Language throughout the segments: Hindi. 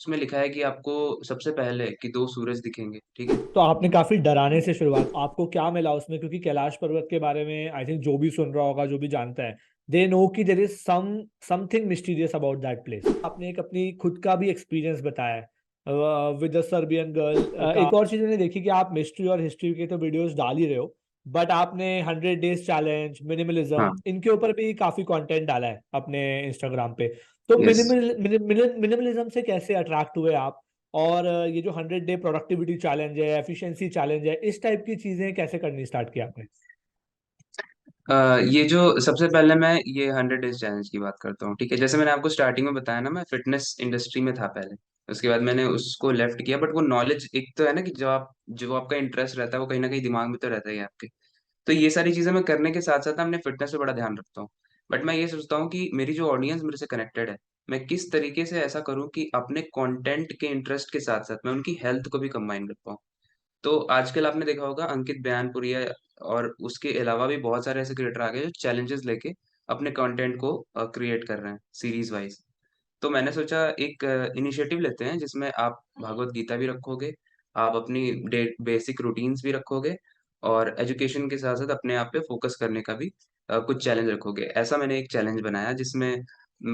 उसमें लिखा है कि आपको सबसे पहले कि 2 सूरज दिखेंगे, ठीक है? तो आपने काफी डराने से शुरुआत, आपको क्या मिला उसमें? क्योंकि कैलाश पर्वत के बारे में आई थिंक जो भी सुन रहा होगा, जो भी जानता है, दे नो कि there is something mysterious about that place. आपने एक अपनी खुद का भी एक्सपीरियंस बताया विद द सर्बियन गर्ल। का एक और चीज मैंने देखी कि आप मिस्ट्री और हिस्ट्री के तो वीडियोस डाल ही रहे हो, बट आपने 100 डेज चैलेंज, मिनिमलिज्म, हाँ, इनके ऊपर भी काफी कंटेंट डाला है अपने इंस्टाग्राम पे। तो यस। मिनिमलिज्म से कैसे अट्रैक्ट हुए आप? और ये जो 100 डे प्रोडक्टिविटी चैलेंज है, एफिशिएंसी चैलेंज है, इस टाइप की चीजें कैसे करनी स्टार्ट किया आपने? ये जो सबसे पहले मैं ये 100 डेज चैलेंज की बात करता हूँ, ठीक है? जैसे मैंने आपको स्टार्टिंग में बताया ना, मैं फिटनेस इंडस्ट्री में था पहले। उसके बाद मैंने उसको लेफ्ट किया, बट वो नॉलेज एक तो है ना कि जो आपका इंटरेस्ट रहता है वो कहीं ना कहीं दिमाग में तो रहता ही है आपके। तो ये सारी चीजें मैं करने के साथ साथ ना अपने फिटनेस पे बड़ा ध्यान रखता हूँ। बट मैं ये सोचता हूँ कि मेरी जो ऑडियंस मेरे से कनेक्टेड है, मैं किस तरीके से ऐसा करूँ कि अपने कंटेंट के इंटरेस्ट के साथ साथ मैं उनकी हेल्थ को भी कंबाइन कर पाऊँ। तो आजकल आपने देखा होगा अंकित बयानपुरिया और उसके अलावा भी बहुत सारे ऐसे क्रिएटर आ गए जो चैलेंजेस लेके अपने कंटेंट को क्रिएट कर रहे हैं सीरीज वाइज। तो मैंने सोचा एक इनिशिएटिव लेते हैं जिसमें आप भागवत गीता भी रखोगे, आप अपनी बेसिक रूटीन्स भी रखोगे, और एजुकेशन के साथ साथ अपने आप पे फोकस करने का भी कुछ चैलेंज रखोगे। ऐसा मैंने एक चैलेंज बनाया जिसमें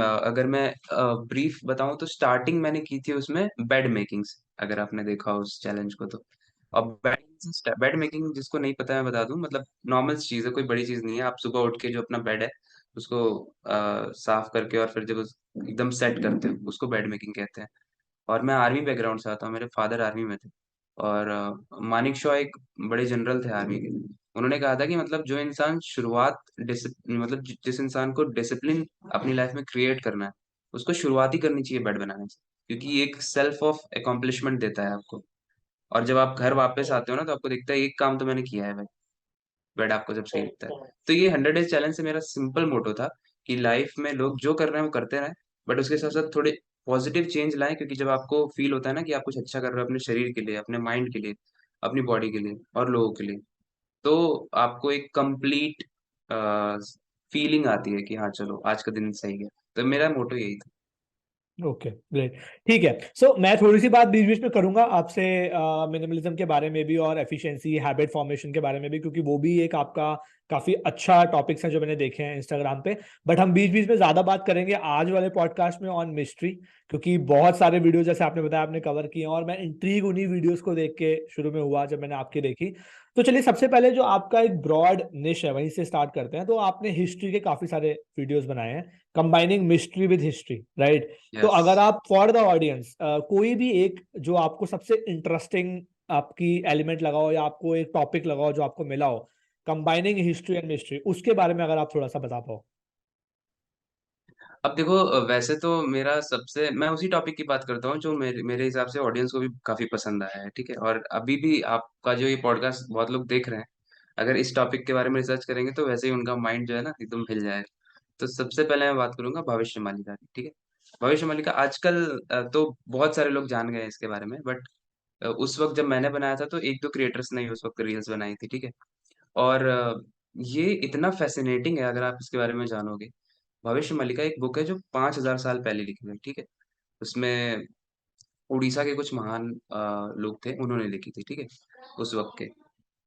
अगर मैं ब्रीफ बताऊं तो स्टार्टिंग मैंने की थी उसमें बेड मेकिंग से, अगर आपने देखा हो उस चैलेंज को तो। अब बेड मेकिंग जिसको नहीं पता है मैं बता दूं, मतलब नॉर्मल चीज़ है, कोई बड़ी चीज़ नहीं है। आप सुबह उठ के जो अपना बेड है उसको साफ करके और फिर जब एकदम सेट करते हैं उसको बेड मेकिंग कहते हैं। और मैं आर्मी बैकग्राउंड से आता हूँ, मेरे फादर आर्मी में थे। और मानिक शॉ एक बड़े जनरल थे आर्मी के। उन्होंने कहा था कि मतलब जो इंसान शुरुआत मतलब जिस इंसान को डिसिप्लिन अपनी लाइफ में क्रिएट करना है, उसको शुरुआत ही करनी चाहिए बेड बनाने से, क्योंकि ये एक सेल्फ ऑफ अकॉम्प्लिशमेंट देता है आपको। और जब आप घर वापस आते हो ना तो आपको दिखता है एक काम तो मैंने किया है भाई, बेड आपको जब सही दिखता है। तो ये 100 डेज चैलेंज से मेरा सिंपल मोटो था कि लाइफ में लोग जो कर रहे हैं वो करते रहें, बट उसके साथ साथ थोड़े पॉजिटिव चेंज लाएं, क्योंकि जब आपको फील होता है ना कि आप कुछ अच्छा कर रहे हो अपने शरीर के लिए, अपने माइंड के लिए, अपनी बॉडी के लिए और लोगों के लिए, तो आपको एक कंप्लीट फीलिंग आती है कि हाँ चलो आज का दिन सही है। तो मेरा मोटो यही था। Okay, great. ठीक है, सो मैं थोड़ी सी बात बीच बीच में करूंगा आपसे मिनिमलिज्म के बारे में भी और एफिशिएंसी हैबिट फॉर्मेशन के बारे में भी, क्योंकि वो भी एक आपका काफी अच्छा टॉपिक्स है जो मैंने देखे हैं इंस्टाग्राम पे। बट हम बीच बीच में ज्यादा बात करेंगे आज वाले पॉडकास्ट में ऑन मिस्ट्री, क्योंकि बहुत सारे वीडियो जैसे आपने बताया आपने कवर किए हैं, और मैं इंट्रीग उन्हीं वीडियोस को देख के शुरू में हुआ जब मैंने आपकी देखी। तो चलिए, सबसे पहले जो आपका एक ब्रॉड निश है वहीं से स्टार्ट करते हैं। तो आपने हिस्ट्री के काफी सारे वीडियोस बनाए हैं, combining mystery with history, right? तो यस। अगर आप फॉर द ऑडियंस कोई भी एक जो आपको सबसे इंटरेस्टिंग आपकी एलिमेंट लगाओ, या आपको एक टॉपिक लगाओ जो आपको मिला हो कंबाइनिंग हिस्ट्री एंड मिस्ट्री, उसके बारे में अगर आप थोड़ा सा बता पाओ। अब देखो, वैसे तो मेरा सबसे मैं उसी टॉपिक की बात करता हूँ जो मेरे मेरे हिसाब से ऑडियंस को भी काफी पसंद आया है, ठीक है? और अभी भी आपका जो ये पॉडकास्ट बहुत लोग देख रहे हैं, अगर इस टॉपिक के बारे में रिसर्च करेंगे तो वैसे ही उनका माइंड जो है ना एकदम हिल जाएगा। तो सबसे पहले मैं बात करूंगा भविष्य मालिका की, ठीक है? भविष्य मालिका आजकल तो बहुत सारे लोग जान गए हैं इसके बारे में, बट उस वक्त जब मैंने बनाया था तो एक दो क्रिएटर्स ने ही उस वक्त रील्स बनाई थी, ठीक है? और ये इतना फैसिनेटिंग है अगर आप इसके बारे में जानोगे। भविष्य मल्लिका एक बुक है जो 5000 साल पहले लिखी गई, ठीक है? उसमें उड़ीसा के कुछ महान लोग थे, उन्होंने लिखी थी, ठीक है? उस वक्त के।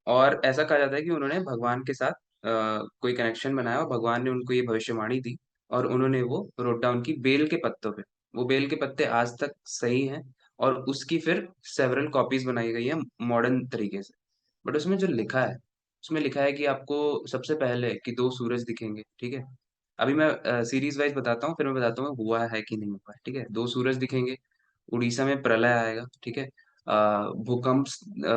और ऐसा कहा जाता है कि उन्होंने भगवान के साथ कोई कनेक्शन बनाया और भगवान ने उनको ये भविष्यवाणी दी, और उन्होंने वो रोट डाउन की बेल के पत्तों पे। वो बेल के पत्ते आज तक सही हैं, और उसकी फिर सेवरल कॉपीज बनाई गई है मॉडर्न तरीके से। बट उसमें जो लिखा है, उसमें लिखा है कि आपको सबसे पहले कि 2 सूरज दिखेंगे, ठीक है? अभी मैं सीरीज वाइज बताता हूँ, फिर मैं बताता हूँ हुआ है कि नहीं हुआ है, ठीक है? 2 सूरज दिखेंगे, उड़ीसा में प्रलय आएगा, ठीक है? भूकंप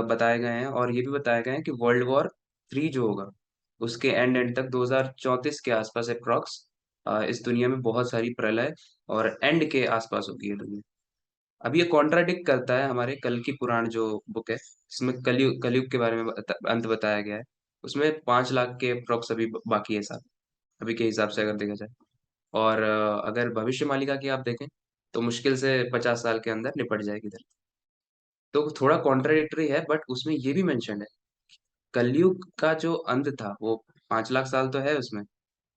बताए गए हैं, और ये भी बताया गया है कि वर्ल्ड वॉर 3 जो होगा उसके एंड तक 2034 के आसपास अप्रॉक्स इस दुनिया में बहुत सारी प्रलय और एंड के आसपास होगी ये दुनिया। अब ये कॉन्ट्राडिक्ट करता है हमारे कल की पुराण जो बुक है, जिसमें कलयुग कलयुग के बारे में अंत बताया गया है। उसमें 5 लाख के अप्रॉक्स अभी बाकी है साल, अभी के हिसाब से अगर देखा जाए। और अगर भविष्य मालिका की आप देखें तो मुश्किल से 50 साल के अंदर निपट जाएगी धरती। तो थोड़ा कॉन्ट्राडिक्टरी है, बट उसमें ये भी मेंशन है कलयुग का जो अंत था वो 5 लाख साल तो है उसमें।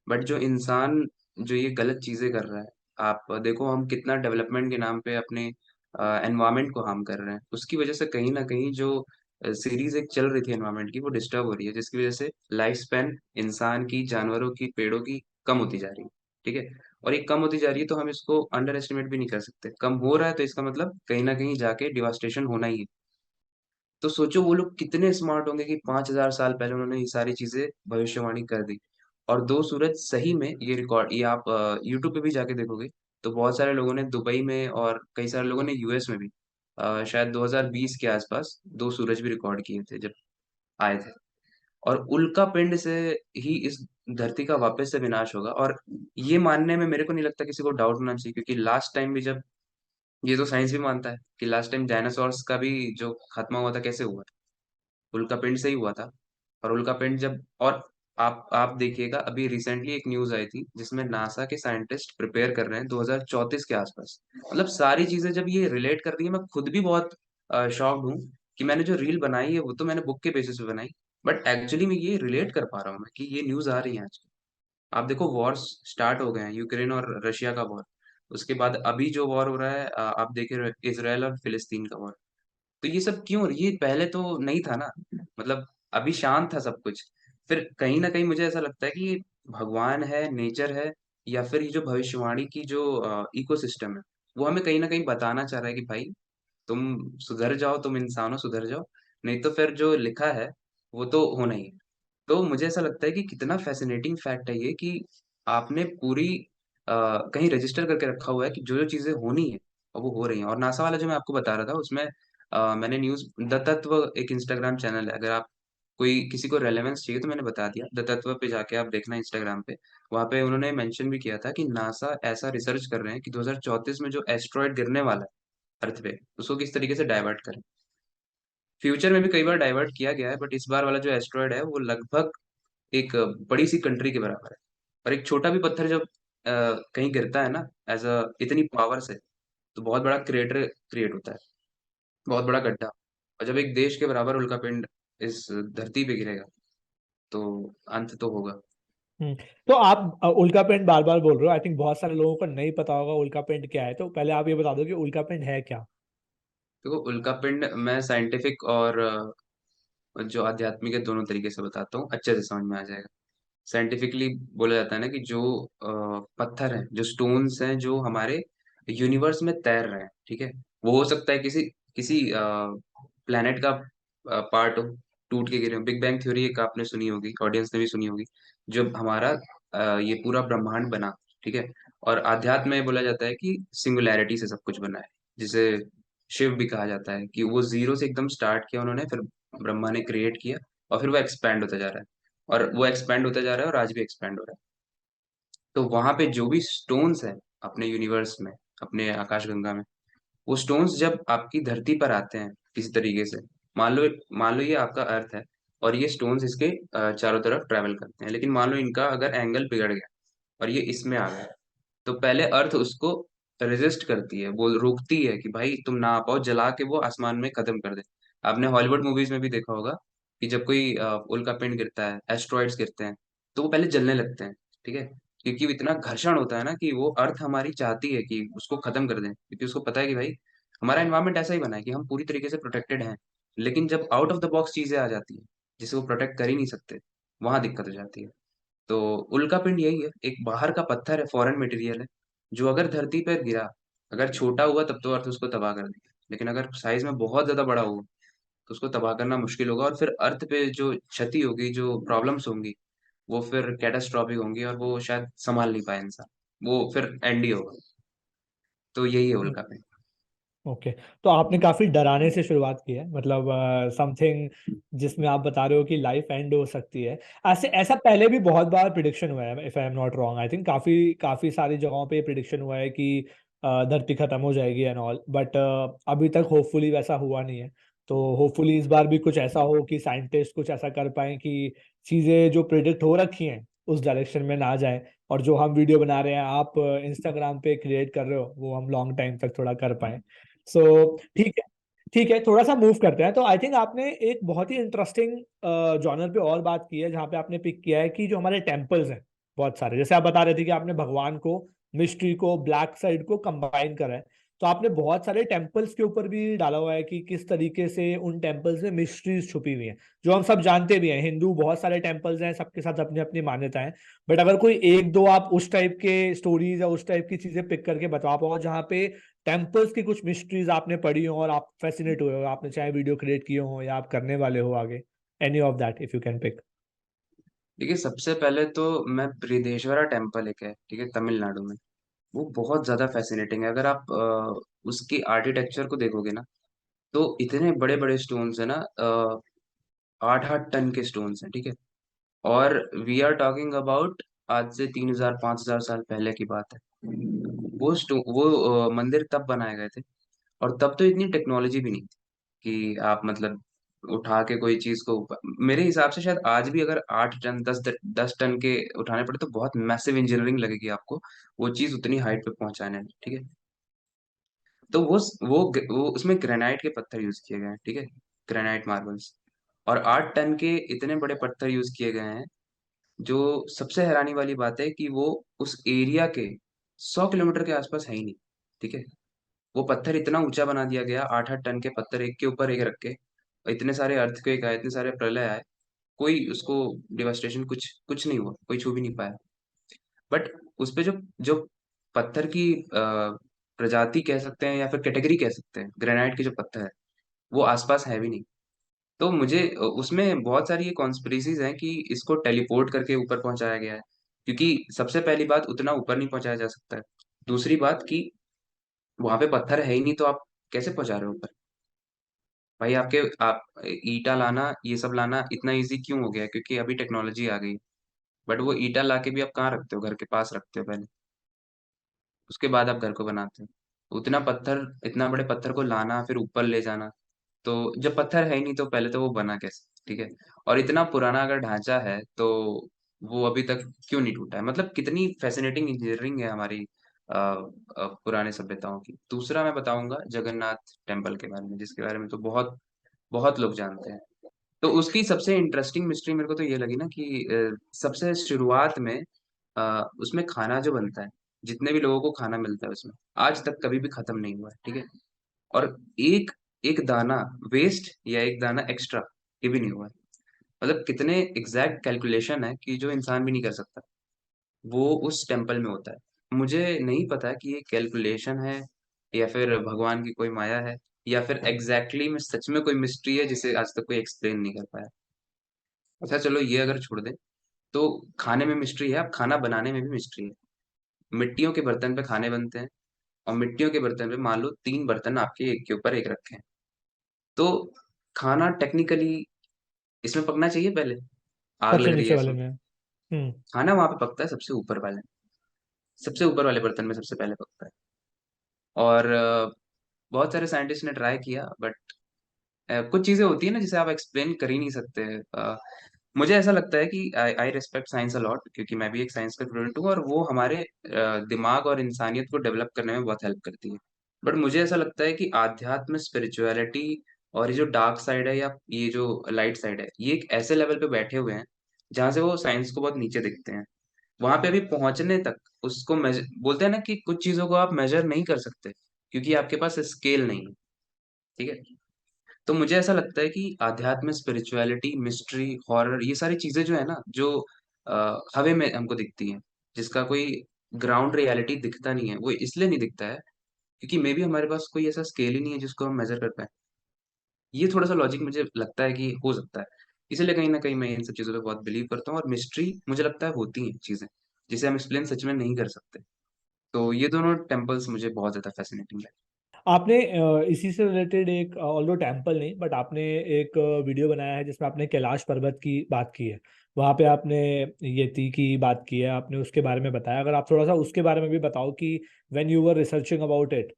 बट जो इंसान जो ये गलत चीजें कर रहा है, आप देखो हम कितना डेवलपमेंट के नाम पे अपने एनवायरनमेंट को हार्म कर रहे हैं। उसकी वजह से कहीं ना कहीं जो सीरीज एक चल रही थी एनवायरनमेंट की, वो डिस्टर्ब हो रही है, जिसकी वजह से लाइफ स्पैन इंसान की, जानवरों की, पेड़ों की कम होती जा रही है। ठीक है। और ये कम होती जा रही है तो हम इसको अंडर एस्टिमेट भी नहीं कर सकते। कम हो रहा है तो इसका मतलब कहीं ना कहीं जाके डिवास्टेशन होना ही है। तो सोचो वो लोग कितने स्मार्ट होंगे कि 5,000 साल पहले उन्होंने ये सारी चीजें भविष्यवाणी कर दी। और दो सूरज सही में, ये रिकॉर्ड, ये आप यूट्यूब पे भी जाके देखोगे तो बहुत सारे लोगों ने दुबई में और कई सारे लोगों ने यूएस में भी शायद 2020 के आसपास दो सूरज भी रिकॉर्ड किए थे जब आए थे। और उल्का पिंड से ही इस धरती का वापस से विनाश होगा। और ये मानने में मेरे को नहीं लगता किसी को डाउट होना चाहिए, क्योंकि लास्ट टाइम भी जब, ये तो साइंस भी मानता है कि लास्ट टाइम डायनासोर्स का भी जो खात्मा हुआ था कैसे हुआ, उल्कापिंड से ही हुआ था। और उल्कापिंड जब, और आप देखिएगा अभी रिसेंटली एक न्यूज आई थी जिसमें नासा के साइंटिस्ट प्रिपेयर कर रहे हैं 2034 के आसपास। मतलब सारी चीजें जब ये रिलेट कर रही है, मैं खुद भी बहुत शॉक्ड हूँ कि मैंने जो रील बनाई है वो तो मैंने बुक के बेसिस पे बनाई, बट एक्चुअली मैं ये रिलेट कर पा रहा हूँ मैं कि ये न्यूज आ रही है आज। आप देखो वॉर्स स्टार्ट हो गए हैं, यूक्रेन और रशिया का वॉर। उसके बाद अभी जो वॉर हो रहा है, आप देखिए इसराइल और फिलिस्तीन का वॉर। तो ये सब क्यों, ये पहले तो नहीं था ना। मतलब अभी शांत था सब कुछ। फिर कहीं ना कहीं मुझे ऐसा लगता है कि ये भगवान है, नेचर है, या फिर ये जो भविष्यवाणी की जो इकोसिस्टम है, वो हमें कहीं ना कहीं बताना चाह रहा है कि भाई तुम सुधर जाओ, तुम इंसानों सुधर जाओ, नहीं तो फिर जो लिखा है वो तो होना ही है। तो मुझे ऐसा लगता है कि कितना फैसिनेटिंग फैक्ट है ये कि आपने पूरी कहीं रजिस्टर करके रखा हुआ है कि जो जो चीजें होनी है और वो हो रही हैं। और नासा वाला जो मैं आपको बता रहा था उसमें मैंने न्यूज, द तत्व एक इंस्टाग्राम चैनल है, अगर आप कोई किसी को रेलेवेंस चाहिए तो मैंने बता दिया, द तत्व पे जाके आप देखना इंस्टाग्राम पे। वहां पे उन्होंने मेंशन भी किया था कि नासा ऐसा रिसर्च कर रहे हैं कि 2034 में जो एस्ट्रॉयड गिरने वाला है अर्थ पे, उसको किस तरीके से डाइवर्ट करें। फ्यूचर में भी कई बार डाइवर्ट किया गया है, बट इस बार वाला जो एस्ट्रॉयड है वो लगभग एक बड़ी सी कंट्री के बराबर है। और एक छोटा भी पत्थर जब कहीं गिरता है ना, एज अ इतनी पावर से, तो बहुत बड़ा क्रिएटर क्रिएट होता है, बहुत बड़ा गड्ढा। और जब एक देश के बराबर उल्कापिंड इस धरती पे गिरेगा तो अंत तो होगा। हम्म। तो आप उल्का पिंड बार बार बोल रहे हो, आई थिंक बहुत सारे लोगों को नहीं पता होगा उल्का पिंड क्या है, तो पहले आप ये बता दो कि उल्का पिंड है क्या। देखो उल्कापिंड मैं साइंटिफिक और जो आध्यात्मिक है दोनों तरीके से बताता हूँ, अच्छे से समझ में आ जाएगा। साइंटिफिकली बोला जाता है ना कि जो पत्थर हैं, जो स्टोन्स हैं, जो हमारे यूनिवर्स में तैर रहे हैं, ठीक है, वो हो सकता है किसी किसी प्लेनेट का पार्ट हो, टूट के गिरे हो। बिग बैंग थ्योरी एक आपने सुनी होगी, ऑडियंस ने भी सुनी होगी। जब हमारा ये पूरा ब्रह्मांड बना, ठीक है, और आध्यात्म में बोला जाता है कि सिंगुलैरिटी से सब कुछ बना है, जिसे शिव भी कहा जाता है, कि वो जीरो से एकदम स्टार्ट किया उन्होंने, फिर ब्रह्मा ने क्रिएट किया, और फिर वो एक्सपैंड होता जा रहा है, और वो एक्सपैंड होता जा रहा है, और आज भी एक्सपैंड हो रहा है। तो वहां पे जो भी स्टोन्स हैं अपने यूनिवर्स में, अपने आकाशगंगा में, वो स्टोन्स जब आपकी धरती पर आते हैं किसी तरीके से, मान लो ये आपका अर्थ है, और ये स्टोन्स इसके चारों तरफ ट्रैवल करते हैं, लेकिन मान लो इनका अगर एंगल बिगड़ गया और ये इसमें आ गया, तो पहले अर्थ उसको रेजिस्ट करती है, वो रोकती है कि भाई तुम ना आ पाओ, जला के वो आसमान में खत्म कर दे। आपने हॉलीवुड मूवीज में भी देखा होगा कि जब कोई उल्का पिंड गिरता है, एस्ट्रॉइड्स गिरते हैं, तो वो पहले जलने लगते हैं। ठीक है। क्योंकि वो इतना घर्षण होता है ना कि वो अर्थ हमारी चाहती है कि उसको खत्म कर दें, क्योंकि उसको पता है कि भाई हमारा एनवायरनमेंट ऐसा ही बना है कि हम पूरी तरीके से प्रोटेक्टेड हैं। लेकिन जब आउट ऑफ द बॉक्स चीजें आ जाती हैं जिसे वो प्रोटेक्ट कर ही नहीं सकते, वहां दिक्कत हो जाती है। तो उल्का पिंड यही है, एक बाहर का पत्थर है, फॉरेन मटेरियल है, जो अगर धरती पर गिरा, अगर छोटा हुआ तब तो अर्थ उसको तबाह कर देगा, लेकिन अगर साइज में बहुत ज्यादा बड़ा हुआ तो उसको तबाह करना मुश्किल होगा, और फिर अर्थ पे जो क्षति होगी, जो प्रॉब्लम्स होंगी, वो फिर कैटास्ट्रॉफिक होंगी, और वो शायद संभाल नहीं पाए इंसान, वो फिर एंड ही होगा। तो यही है उल्का पिंड। ओके। तो आपने काफी डराने से शुरुआत की है, मतलब समथिंग जिसमें आप बता रहे हो कि लाइफ एंड हो सकती है। ऐसे ऐसा पहले भी बहुत बार प्रिडिक्शन हुआ है, if I am not wrong, I think काफी काफी सारी जगहों पे प्रिडिक्शन हुआ है कि धरती खत्म हो जाएगी एंड ऑल, बट अभी तक होपफुली वैसा हुआ नहीं है। तो होपफुली इस बार भी कुछ ऐसा हो कि साइंटिस्ट कुछ ऐसा कर पाए कि चीजें जो प्रिडिक्ट हो रखी हैं उस डायरेक्शन में ना जाए, और जो हम वीडियो बना रहे हैं, आप इंस्टाग्राम पे क्रिएट कर रहे हो, वो हम लॉन्ग टाइम तक थोड़ा कर पाए। सो ठीक है। ठीक है, थोड़ा सा मूव करते हैं। तो आई थिंक आपने एक बहुत ही इंटरेस्टिंग जॉनर पे और बात की है, जहाँ पे आपने पिक किया है कि जो हमारे टेम्पल्स हैं बहुत सारे, जैसे आप बता रहे थे कि आपने भगवान को, मिस्ट्री को, ब्लैक साइड को कंबाइन करा है। तो आपने बहुत सारे टेम्पल्स के ऊपर भी डाला हुआ है कि किस तरीके से उन टेम्पल्स में मिस्ट्रीज छुपी हुई हैं, जो हम सब जानते भी हैं। हिंदू बहुत सारे टेम्पल्स हैं, सबके साथ अपनी अपनी मान्यता है। बट अगर कोई एक दो आप उस टाइप के स्टोरीज या उस टाइप की चीजें पिक करके बता पाओ जहाँ पे टेम्पल्स की कुछ मिस्ट्रीज आपने पढ़ी हो और आप फैसिनेट हुए हो, आपने चाहे वीडियो क्रिएट किए हो या आप करने वाले हो आगे, any of that if you can pick. देखिए, सबसे पहले तो मैं बृहदेश्वरा टेम्पल एक है, ठीक है, तमिलनाडु में। वो बहुत ज्यादा फैसिनेटिंग है। अगर आप उसकी आर्किटेक्चर को देखोगे ना, तो इतने बड़े बड़े स्टोन्स है ना, 8-8 टन के स्टोन्स हैं, ठीक है। और वी आर टॉकिंग अबाउट आज से 3,000-5,000 साल पहले की बात है। वो मंदिर तब बनाए गए थे, और तब तो इतनी टेक्नोलॉजी भी नहीं थी कि आप मतलब उठा के कोई चीज को मेरे हिसाब से शायद आज भी अगर 8 टन 10 टन के उठाने पड़े तो बहुत मैसिव इंजीनियरिंग लगेगी आपको वो चीज उतनी हाइट पे पहुंचाने में, ठीक है। तो वो उसमें ग्रेनाइट के पत्थर यूज किए गए हैं, ठीक है, ग्रेनाइट मार्बल्स। और 8 टन के इतने बड़े पत्थर यूज किए गए हैं। जो सबसे हैरानी वाली बात है कि वो उस एरिया के 100 किलोमीटर के आसपास है ही नहीं, ठीक है। वो पत्थर इतना ऊंचा बना दिया गया, 8-8 टन के पत्थर एक के ऊपर एक रख के, और इतने सारे अर्थक्वेक आए, इतने सारे प्रलय आए, कोई उसको डिवास्टेशन कुछ कुछ नहीं हुआ, कोई छू भी नहीं पाया। बट उस पे जो जो पत्थर की प्रजाति कह सकते हैं या फिर कैटेगरी कह सकते हैं, ग्रेनाइट के जो पत्थर है, वो आसपास है भी नहीं। तो मुझे उसमें बहुत सारी ये कॉन्स्पिरेसीज हैं कि इसको टेलीपोर्ट करके ऊपर पहुंचाया गया है, क्योंकि सबसे पहली बात उतना ऊपर नहीं पहुंचाया जा सकता है। दूसरी बात कि वहां पे पत्थर है ही नहीं, तो आप कैसे पहुंचा रहे हो ऊपर? भाई आप ईटा लाना, ये सब लाना इतना इजी क्यों हो गया है? क्योंकि अभी टेक्नोलॉजी आ गई। बट वो ईटा लाके भी आप कहाँ रखते हो? घर के पास रखते हो पहले, उसके बाद आप घर को बनाते हो। उतना पत्थर, इतना बड़े पत्थर को लाना फिर ऊपर ले जाना, तो जब पत्थर है ही नहीं तो पहले तो वो बना कैसे, ठीक है। और इतना पुराना अगर ढांचा है तो वो अभी तक क्यों नहीं टूटा है? मतलब कितनी फैसिनेटिंग इंजीनियरिंग है हमारी पुराने सभ्यताओं की। दूसरा मैं बताऊंगा जगन्नाथ टेम्पल के बारे में, जिसके बारे में तो बहुत बहुत लोग जानते हैं। तो उसकी सबसे इंटरेस्टिंग मिस्ट्री मेरे को तो ये लगी ना कि सबसे शुरुआत में उसमें खाना जो बनता है, जितने भी लोगों को खाना मिलता है उसमें, आज तक कभी भी खत्म नहीं हुआ है, ठीक है। और एक एक दाना वेस्ट या एक दाना एक्स्ट्रा ये भी नहीं हुआ है। मतलब कितने एग्जैक्ट कैलकुलेशन है कि जो इंसान भी नहीं कर सकता, वो उस टेम्पल में होता है। मुझे नहीं पता कि ये कैलकुलेशन है या फिर भगवान की कोई माया है, या फिर एग्जैक्टली में सच में कोई मिस्ट्री है जिसे आज तक कोई एक्सप्लेन नहीं कर पाया। अच्छा चलो ये अगर छोड़ दे, तो खाने में मिस्ट्री है, अब खाना बनाने में भी मिस्ट्री है। मिट्टियों के बर्तन पे खाने बनते हैं, और मिट्टियों के बर्तन पे मान लो 3 बर्तन आपके एक के ऊपर एक रखे हैं। तो खाना टेक्निकली इसमें पकना चाहिए पहले, आग सबसे लग रही नीचे है वाले इसमें। में। हम्म। खाना वहां पे पकता है सबसे ऊपर वाले, सबसे ऊपर वाले बर्तन में सबसे पहले पकता है। और बहुत सारे साइंटिस्ट ने ट्राई किया, बट कुछ चीजें होती है ना जिसे आप एक्सप्लेन कर ही नहीं सकते। मुझे ऐसा लगता है कि आई आई रिस्पेक्ट साइंस अलॉट, क्योंकि मैं भी एक साइंस का स्टूडेंट हूँ, और वो हमारे दिमाग और इंसानियत को डेवलप करने में बहुत हेल्प करती है। बट मुझे ऐसा लगता है कि आध्यात्म, स्पिरिचुअलिटी और ये जो डार्क साइड है या ये जो लाइट साइड है, ये एक ऐसे लेवल पे बैठे हुए हैं जहाँ से वो साइंस को बहुत नीचे दिखते हैं। वहां पे अभी पहुंचने तक उसको मेजर बोलते हैं ना कि कुछ चीजों को आप मेजर नहीं कर सकते, क्योंकि आपके पास स्केल नहीं है, ठीक है। तो मुझे ऐसा लगता है कि आध्यात्म, स्पिरिचुअलिटी, मिस्ट्री, हॉरर, ये सारी चीजें जो है ना, जो हवे में हमको दिखती हैं, जिसका कोई ग्राउंड रियलिटी दिखता नहीं है, वो इसलिए नहीं दिखता है क्योंकि मे बी हमारे पास कोई ऐसा स्केल ही नहीं है जिसको हम मेजर कर पाए। ये थोड़ा सा लॉजिक मुझे लगता है कि हो सकता है। इसलिए कहीं ना कहीं मैं इन सब चीजों पे बहुत बिलीव करता हूँ, और मिस्ट्री मुझे लगता है होती हैं चीजें जिसे हम एक्सप्लेन सच में नहीं कर सकते। तो ये दोनों टेम्पल्स मुझे बहुत ज्यादा फैसिनेटिंग लगे। आपने इसी से रिलेटेड एक, ऑल्दो टेम्पल नहीं बट आपने एक वीडियो बनाया है जिसमें आपने कैलाश पर्वत की बात की है। वहाँ पे आपने यति की बात की है, आपने उसके बारे में बताया। अगर आप थोड़ा सा उसके बारे में भी बताओ कि when you were researching about it,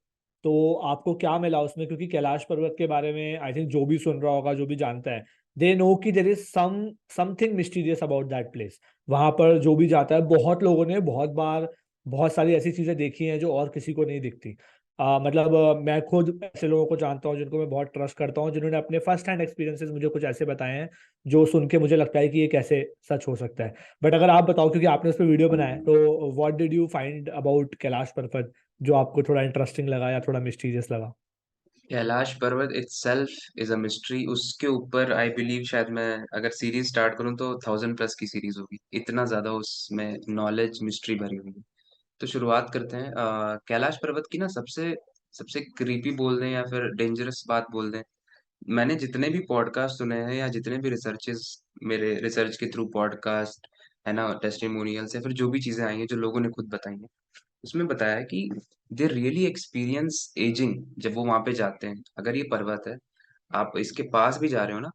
तो आपको क्या मिला उसमें? क्योंकि कैलाश पर्वत के बारे में आई थिंक जो भी सुन रहा होगा, जो भी जानता है, दे नो कि there is something mysterious about that place. वहां पर जो भी जाता है, बहुत लोगों ने बहुत बार बहुत सारी ऐसी चीजें देखी हैं जो और किसी को नहीं दिखती। मतलब मैं खुद ऐसे लोगों को जानता हूँ जिनको मैं बहुत ट्रस्ट करता हूँ, जिन्होंने अपने फर्स्ट हैंड एक्सपीरियंसेस मुझे कुछ ऐसे बताए हैं जो सुन के मुझे लगता है कि ये कैसे सच हो सकता है। बट अगर आप बताओ, क्योंकि आपने उस पर वीडियो बनाया है, तो what did you find about Kailash पर्वत जो आपको थोड़ा इंटरेस्टिंग लगा या थोड़ा मिस्टीरियस लगा? कैलाश पर्वत इटसेल्फ इज अ मिस्ट्री। उसके ऊपर आई बिलीव शायद मैं अगर सीरीज स्टार्ट करूँ तो 1000+ की सीरीज होगी, इतना ज्यादा उसमें नॉलेज मिस्ट्री भरी हुई है। तो शुरुआत करते हैं। कैलाश पर्वत की ना सबसे सबसे क्रीपी बोल दें या फिर डेंजरस बात बोल दें, मैंने जितने भी पॉडकास्ट सुने हैं या जितने भी रिसर्चेस, मेरे रिसर्च के थ्रू पॉडकास्ट है ना, टेस्टिमोनियल्स या फिर जो भी चीजें आई हैं जो लोगों ने खुद बताई हैं, उसमें बताया है कि दे रियली एक्सपीरियंस एजिंग जब वो वहां पे जाते हैं। अगर ये पर्वत है, आप इसके पास भी जा रहे हो ना,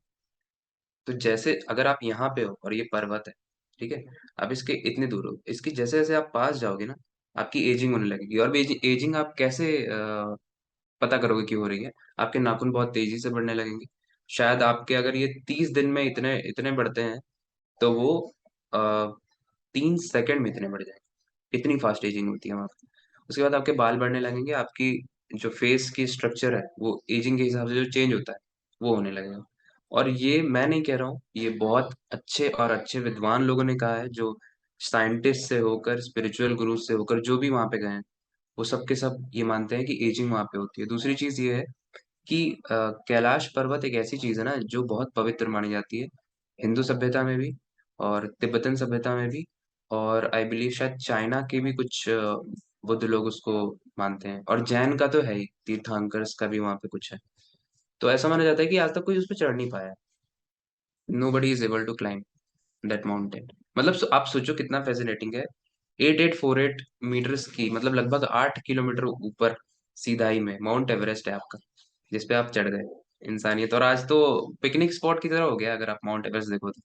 तो जैसे अगर आप यहाँ पे हो और ये पर्वत है, ठीक है, आप इसके इतने दूर हो, इसकी जैसे जैसे आप पास जाओगे ना, आपकी एजिंग होने लगेगी। और एजिंग आप कैसे पता करोगे कि हो रही है? आपके नाखून बहुत तेजी से बढ़ने लगेंगे। शायद आपके अगर ये 30 दिन में इतने इतने बढ़ते हैं, तो वो 3 सेकंड में इतने बढ़ जाएंगे। इतनी फास्ट एजिंग होती है वहाँ पे। उसके बाद आपके बाल बढ़ने लगेंगे, आपकी जो फेस की स्ट्रक्चर है वो एजिंग के हिसाब से जो चेंज होता है वो होने लगेगा। और ये मैं नहीं कह रहा हूँ, ये बहुत अच्छे और अच्छे विद्वान लोगों ने कहा है, जो साइंटिस्ट से होकर स्पिरिचुअल गुरु से होकर जो भी वहां पे गए हैं, वो सब के सब ये मानते हैं कि एजिंग वहां पे होती है। दूसरी चीज ये है कि कैलाश पर्वत एक ऐसी चीज है ना जो बहुत पवित्र मानी जाती है, हिंदू सभ्यता में भी और तिब्बतन सभ्यता में भी, और आई बिलीव शायद चाइना के भी कुछ बुद्ध लोग उसको मानते हैं, और जैन का तो है ही, तीर्थंकर्स का भी वहां पे कुछ है। तो ऐसा माना जाता है कि आज तक कोई उस पर चढ़ नहीं पाया। Nobody is able to climb that mountain. मतलब आप सोचो कितना फैसिनेटिंग है। 8848 मीटर्स की, मतलब लगभग 8 किलोमीटर ऊपर सीधाई में माउंट एवरेस्ट है आपका, जिसपे आप चढ़ गए। इंसानियत। और आज तो पिकनिक स्पॉट की तरह हो गया, अगर आप माउंट एवरेस्ट देखो तो।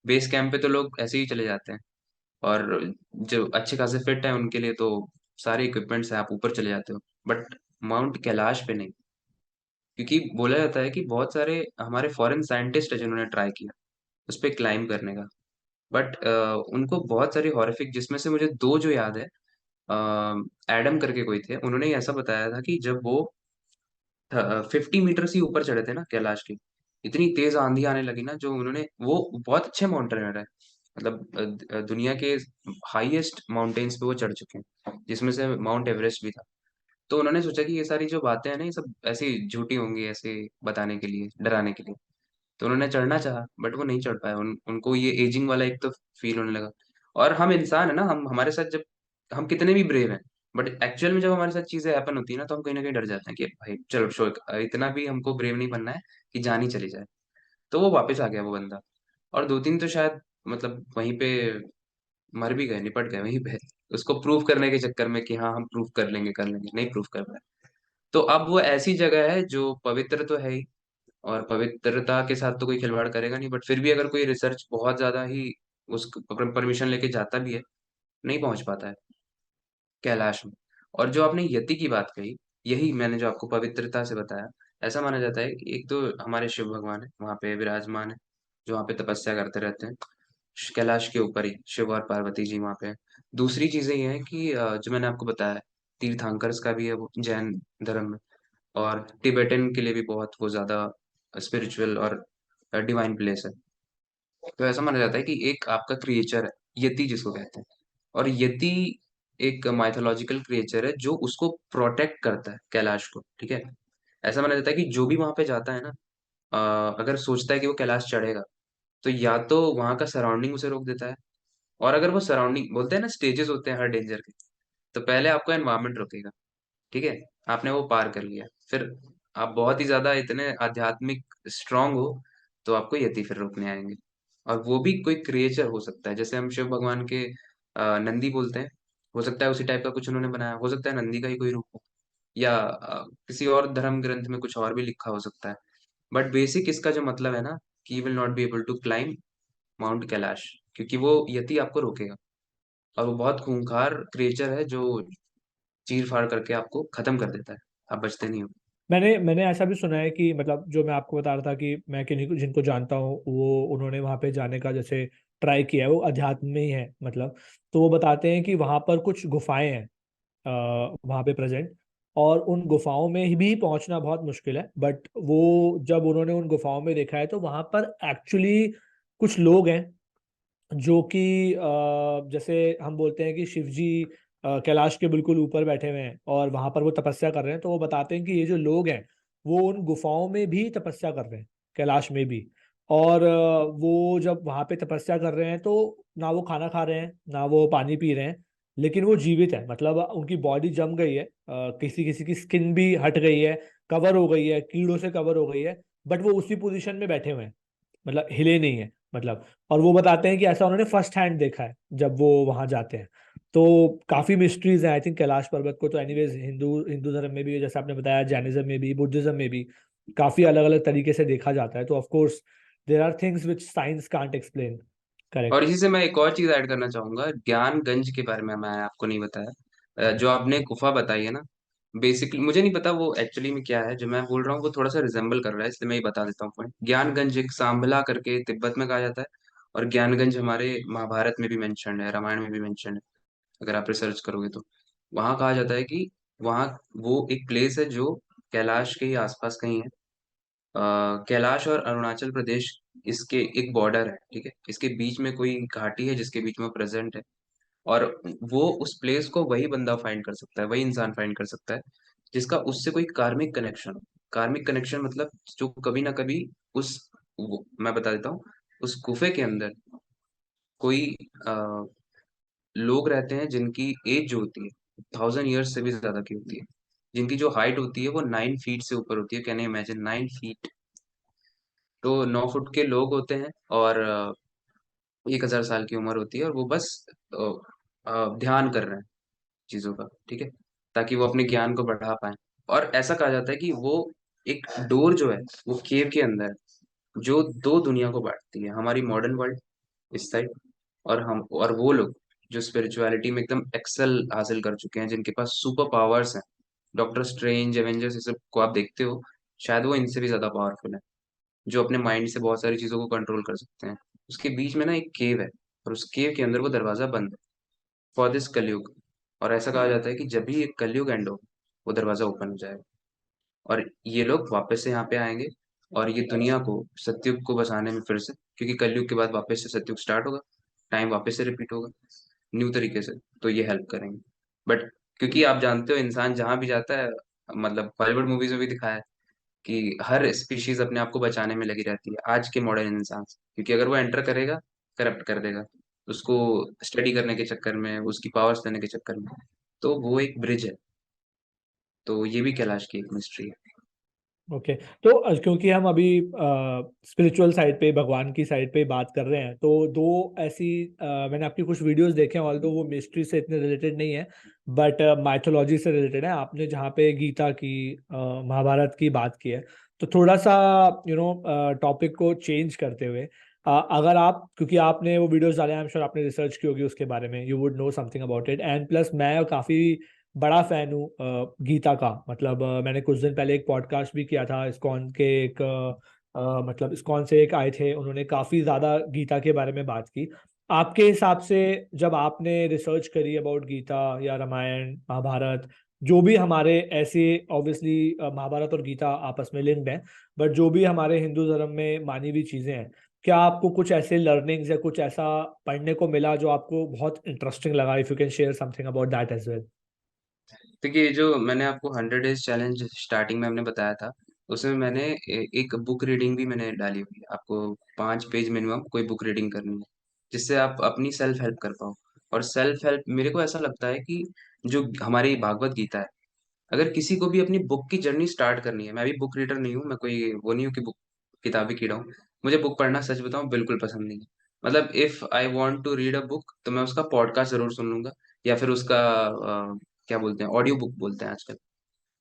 बेस कैंप पे तो लोग ऐसे ही चले जाते हैं, और जो अच्छे खासे फिट है उनके लिए तो सारे इक्विपमेंट्स है, आप ऊपर चले जाते हो। बट माउंट कैलाश पे नहीं, क्योंकि बोला जाता है कि बहुत सारे हमारे फॉरेन साइंटिस्ट है जिन्होंने ट्राई किया उस पे क्लाइम करने का, बट उनको बहुत सारी हॉरिफिक, जिसमें से मुझे दो जो याद है, एडम करके कोई थे, उन्होंने ऐसा बताया था कि जब वो 50 मीटर से ऊपर चढ़े थे ना कैलाश की, इतनी तेज आंधी आने लगी ना, जो उन्होंने, वो बहुत अच्छे माउंटेनर है, मतलब दुनिया के हाईएस्ट माउंटेन्स पे वो चढ़ चुके हैं, जिसमें से माउंट एवरेस्ट भी था। तो उन्होंने सोचा कि ये सारी जो बातें हैं ना, ये सब ऐसी झूठी होंगी, ऐसे बताने के लिए, डराने के लिए। तो उन्होंने चढ़ना चाहा बट वो नहीं चढ़ पाए। उनको ये एजिंग वाला एक तो फील होने लगा। और हम इंसान है ना, हम हमारे साथ जब हम कितने भी ब्रेव हैं, बट एक्चुअल में जब हमारे साथ चीजें हैपन होती है ना, तो हम कहीं ना कहीं डर जाते हैं कि भाई चलो शो, इतना भी हमको ब्रेव नहीं बनना है कि जान ही चली जाए। तो वो वापस आ गया वो बंदा, और दो तीन तो शायद मतलब वहीं पे मर भी गए, निपट गए वहीं पे, उसको प्रूव करने के चक्कर में कि हाँ हम प्रूव कर लेंगे, नहीं प्रूव कर पाए। तो अब वो ऐसी जगह है जो पवित्र तो है ही, और पवित्रता के साथ तो कोई खिलवाड़ करेगा नहीं, बट फिर भी अगर कोई रिसर्च बहुत ज्यादा ही उस परमिशन लेके जाता भी है, नहीं पहुंच पाता है कैलाश में। और जो आपने यति की बात कही, यही मैंने जो आपको पवित्रता से बताया, ऐसा माना जाता है कि एक तो हमारे शिव भगवान है वहां पे विराजमान है, जो वहां पे तपस्या करते रहते हैं, कैलाश के ऊपर ही शिव और पार्वती जी वहां पे हैं। दूसरी चीजें ये है कि जो मैंने आपको बताया, तीर्थंकर्स का भी है वो जैन धर्म में, और टिबेटन के लिए भी बहुत वो ज्यादा स्पिरिचुअल और डिवाइन प्लेस है। तो ऐसा माना जाता है कि एक आपका क्रिएचर है, यति जिसको कहते हैं, और यति एक माइथोलॉजिकल क्रिएचर है जो उसको प्रोटेक्ट करता है कैलाश को, ठीक है। ऐसा माना जाता है कि जो भी वहां पे जाता है ना, अगर सोचता है कि वो कैलाश चढ़ेगा, तो या तो वहां का सराउंडिंग उसे रोक देता है, और अगर वो सराउंडिंग, बोलते हैं ना स्टेजेस होते हैं हर डेंजर के, तो पहले आपका एनवायरनमेंट रोकेगा, ठीक है, आपने वो पार कर लिया, फिर आप बहुत ही ज्यादा इतने आध्यात्मिक स्ट्रांग हो, तो आपको यति फिर रोकने आएंगे। और वो भी कोई क्रिएचर हो सकता है, जैसे हम शिव भगवान के नंदी बोलते हैं, हो सकता है उसी टाइप का कुछ उन्होंने बनाया, हो सकता है नंदी का ही कोई रूप हो, या किसी और धर्म ग्रंथ में कुछ और भी लिखा हो सकता है। बट बेसिक इसका जो मतलब है ना, कि you will not be able to climb mount Kailash, क्योंकि वो यति आपको रोकेगा, और वो बहुत खूंखार क्रिएचर है जो चीर फाड़ करके आपको खत्म कर देता है, आप बचते नहीं हो। मैंने मैंने ऐसा भी सुना है कि मतलब जो मैं आपको बता रहा था कि मैं किन्हीं को जिनको जानता हूँ वो उन्होंने वहां पे जाने का जैसे ट्राई किया है, वो अध्यात्म में ही है मतलब। तो वो बताते हैं कि वहां पर कुछ गुफाएं हैं वहां पे प्रेजेंट, और उन गुफाओं में भी पहुंचना बहुत मुश्किल है, बट वो जब उन्होंने उन गुफाओं में देखा है तो वहां पर एक्चुअली कुछ लोग हैं जो कि जैसे हम बोलते हैं कि शिव जी कैलाश के बिल्कुल ऊपर बैठे हुए हैं और वहां पर वो तपस्या कर रहे हैं, तो वो बताते हैं कि ये जो लोग हैं वो उन गुफाओं में भी तपस्या कर रहे हैं, कैलाश में भी। और वो जब वहां पे तपस्या कर रहे हैं तो ना वो खाना खा रहे हैं ना वो पानी पी रहे हैं, लेकिन वो जीवित है, मतलब उनकी बॉडी जम गई है, किसी किसी की स्किन भी हट गई है, कवर हो गई है, कीड़ों से कवर हो गई है, बट वो उसी पोजीशन में बैठे हुए हैं, मतलब हिले नहीं है, मतलब। और वो बताते हैं कि ऐसा उन्होंने फर्स्ट हैंड देखा है जब वो वहां जाते हैं। तो काफी मिस्ट्रीज हैं आई थिंक कैलाश पर्वत को, तो एनीवेज हिंदू हिंदू धर्म में भी, जैसे आपने बताया, जैनिज्म में भी, बुद्धिज्म में भी काफी अलग अलग तरीके से देखा जाता है। तो of course there are things which science can't explain. और करेक्ट। इसी से मैं एक और चीज ऐड करना चाहूंगा, ज्ञानगंज के बारे में मैं आपको नहीं बताया। जो आपने गुफा बताई है ना, बेसिकली मुझे नहीं पता वो एक्चुअली में क्या है, जो मैं बोल रहा हूँ वो थोड़ा सा रिजेंबल कर रहा है, इसलिए मैं ये बता देता हूँ पॉइंट। ज्ञानगंज एक सांभला करके तिब्बत में कहा जाता है, और ज्ञानगंज हमारे महाभारत में भी मेंशन है, रामायण में भी मेंशन है, अगर आप रिसर्च करोगे तो। वहाँ कहा जाता है कि वहाँ वो एक प्लेस है जो कैलाश के ही आसपास कहीं है। कैलाश और अरुणाचल प्रदेश, इसके एक बॉर्डर है, ठीक है, इसके बीच में कोई घाटी है जिसके बीच में प्रेजेंट है। और वो उस प्लेस को वही बंदा फाइंड कर सकता है, वही इंसान फाइंड कर सकता है जिसका उससे कोई कार्मिक कनेक्शन हो। कार्मिक कनेक्शन मतलब जो कभी ना कभी उस मैं बता देता हूँ, उस गुफे के अंदर कोई आ, लोग रहते हैं जिनकी एज जो होती है 1000 ईयर्स से भी ज्यादा की होती है, जिनकी जो हाइट होती है वो 9 फीट से ऊपर होती है। Can you imagine 9 feet? तो 9 फुट के लोग होते हैं, और 1000 साल की उम्र होती है, और वो बस ध्यान कर रहे हैं चीजों का, ठीक है, ताकि वो अपने ज्ञान को बढ़ा पाए। और ऐसा कहा जाता है कि वो एक डोर जो है वो केव के अंदर है, जो दो दुनिया को बांटती है, हमारी मॉडर्न वर्ल्ड इस साइड, और हम और वो लोग जो स्पिरिचुअलिटी में एकदम एक्सेल हासिल कर चुके हैं, जिनके पास सुपर पावर्स हैं। डॉक्टर स्ट्रेंज, एवेंजर्स, ये सब को आप देखते हो, शायद वो इनसे भी ज्यादा पावरफुल है, जो अपने माइंड से बहुत सारी चीजों को कंट्रोल कर सकते हैं। उसके बीच में ना एक केव है, और उस केव के अंदर वो दरवाजा बंद है फॉर दिस कलयुग। और ऐसा कहा जाता है कि जब भी ये कलयुग एंड हो, वो दरवाजा ओपन हो जाएगा, और ये लोग वापस से यहाँ पे आएंगे, और ये दुनिया को, सतयुग को बसाने में फिर से, क्योंकि कलयुग के बाद वापस से सतयुग स्टार्ट होगा, टाइम वापस से रिपीट होगा न्यू तरीके से, तो ये हेल्प करेंगे। बट क्योंकि आप जानते हो इंसान जहां भी जाता है, मतलब हॉलीवुड मूवीज में भी दिखाया है कि हर स्पीशीज अपने आप को बचाने में लगी रहती है आज के मॉडर्न इंसान से, क्योंकि अगर वो एंटर करेगा, करप्ट कर देगा उसको, स्टडी करने के चक्कर में, उसकी पावर्स देने के चक्कर में। तो वो एक ब्रिज है, तो ये भी कैलाश की एक मिस्ट्री है। ओके। तो क्योंकि हम अभी स्पिरिचुअल साइड पे, भगवान की साइड पे बात कर रहे हैं, तो दो ऐसी मैंने आपकी कुछ वीडियोस देखे हैं, ऑल्दो वो मिस्ट्री से इतने रिलेटेड नहीं है, बट माइथोलॉजी से रिलेटेड है। आपने जहाँ पे गीता की, महाभारत की बात की है, तो थोड़ा सा टॉपिक को चेंज करते हुए, अगर आप, क्योंकि आपने वो वीडियोस डाले, आई एम श्योर आपने रिसर्च की होगी उसके बारे में, you would know something about it. And plus मैं काफ़ी बड़ा फैन हूँ गीता का, मतलब मैंने कुछ दिन पहले एक पॉडकास्ट भी किया था इस्कॉन के एक मतलब इस्कॉन से एक आए थे, उन्होंने काफी ज्यादा गीता के बारे में बात की। आपके हिसाब से, जब आपने रिसर्च करी अबाउट गीता या रामायण महाभारत, जो भी हमारे ऐसे, ऑब्वियसली महाभारत और गीता आपस में लिंक्ड हैं, बट जो भी हमारे हिंदू धर्म में मानी हुई चीजें हैं, क्या आपको कुछ ऐसे लर्निंग्स या कुछ ऐसा पढ़ने को मिला जो आपको बहुत इंटरेस्टिंग लगा? If you can share something about that as well. देखिए, जो मैंने आपको 100 डेज चैलेंज स्टार्टिंग में हमने बताया था, उसमें मैंने एक बुक रीडिंग भी मैंने डाली हुई है आपको। 5 पेज मिनिमम कोई बुक रीडिंग करनी है, जिससे आप अपनी सेल्फ हेल्प कर पाओ। और सेल्फ हेल्प मेरे को ऐसा लगता है कि जो हमारी भागवत गीता है, अगर किसी को भी अपनी बुक की जर्नी स्टार्ट करनी है, मैं भी बुक रीडर नहीं हूँ, मैं कोई वो नहीं हूँ कि बुक किताबी कीड़ा हूँ। मुझे बुक पढ़ना, सच बताऊँ, बिल्कुल पसंद नहीं है। मतलब if I want to read a book, तो मैं उसका पॉडकास्ट जरूर सुन लूंगा, या फिर उसका क्या बोलते हैं, ऑडियो बुक बोलते हैं आजकल,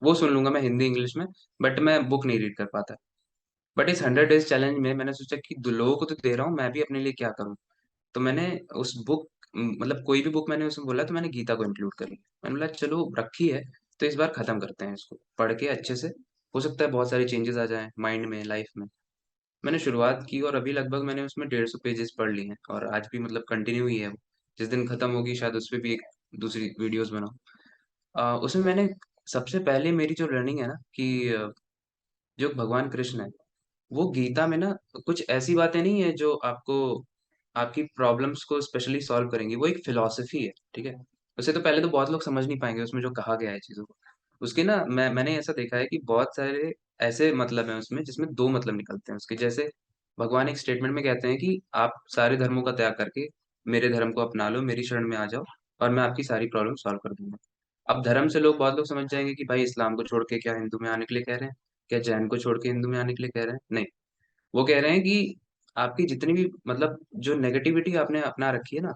वो सुन लूंगा मैं हिंदी इंग्लिश में। बट मैं बुक नहीं रीड कर पाता। बट इस 100 डेज चैलेंज में मैंने सोचा कि दो लोगों को तो दे रहा हूँ, मैं भी अपने लिए क्या करूँ। तो मैंने उस बुक, मतलब कोई भी बुक मैंने उसमें बोला, तो मैंने गीता को इंक्लूड कर लिया। मैंने बोला चलो रखी है, तो इस बार खत्म करते हैं इसको पढ़ के अच्छे से, हो सकता है बहुत सारी चेंजेस आ जाएं माइंड में, लाइफ में। मैंने शुरुआत की, और अभी लगभग मैंने उसमें 150 पेजेस पढ़ लिए हैं, और आज भी मतलब कंटिन्यू ही है वो। जिस दिन खत्म होगी शायद उस पर भी एक दूसरी वीडियोस बनाऊं। उसमें मैंने सबसे पहले मेरी जो लर्निंग है ना कि जो भगवान कृष्ण है, वो गीता में ना कुछ ऐसी बातें नहीं है जो आपको आपकी प्रॉब्लम्स को स्पेशली सॉल्व करेंगी, वो एक फिलॉसफी है, ठीक है। उससे तो पहले तो बहुत लोग समझ नहीं पाएंगे उसमें जो कहा गया है चीजों को। उसके ना मैंने ऐसा देखा है कि बहुत सारे ऐसे मतलब हैं उसमें जिसमें दो मतलब निकलते हैं उसके। जैसे भगवान एक स्टेटमेंट में कहते हैं कि आप सारे धर्मों का त्याग करके मेरे धर्म को अपना लो, मेरी शरण में आ जाओ, और मैं आपकी सारी प्रॉब्लम सॉल्व कर दूंगा। अब धर्म से लोग बहुत लोग समझ जाएंगे कि भाई इस्लाम को छोड़ के क्या हिंदू में आने के लिए कह रहे हैं, क्या जैन को छोड़ के हिंदू में आने के लिए कह रहे हैं। नहीं, वो कह रहे हैं कि आपकी जितनी भी मतलब जो नेगेटिविटी आपने अपना रखी है ना,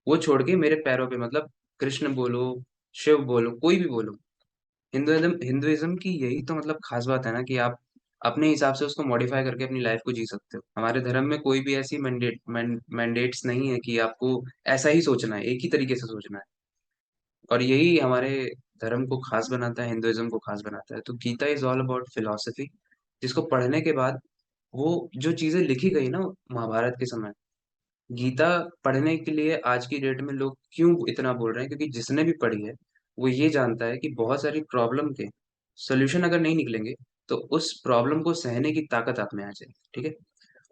वो छोड़ के मेरे पैरों पे मतलब कृष्ण बोलो, शिव बोलो, कोई भी बोलो। हिंदुइज्म हिंदुइज्म की यही तो मतलब खास बात है ना कि आप अपने हिसाब से उसको मॉडिफाई करके अपनी लाइफ को जी सकते हो। हमारे धर्म में कोई भी ऐसी मैंडेट्स नहीं है कि आपको ऐसा ही सोचना है, एक ही तरीके से सोचना है। और यही हमारे धर्म को खास बनाता है, हिंदुइज्म को खास बनाता है। तो Gita is all about philosophy, जिसको पढ़ने के बाद वो जो चीजें लिखी गई ना महाभारत के समय, गीता पढ़ने के लिए आज की डेट में लोग क्यों इतना बोल रहे हैं, क्योंकि जिसने भी पढ़ी है वो ये जानता है कि बहुत सारी प्रॉब्लम के सोल्यूशन अगर नहीं निकलेंगे तो उस प्रॉब्लम को सहने की ताकत आप में आ जाएगी। ठीक है।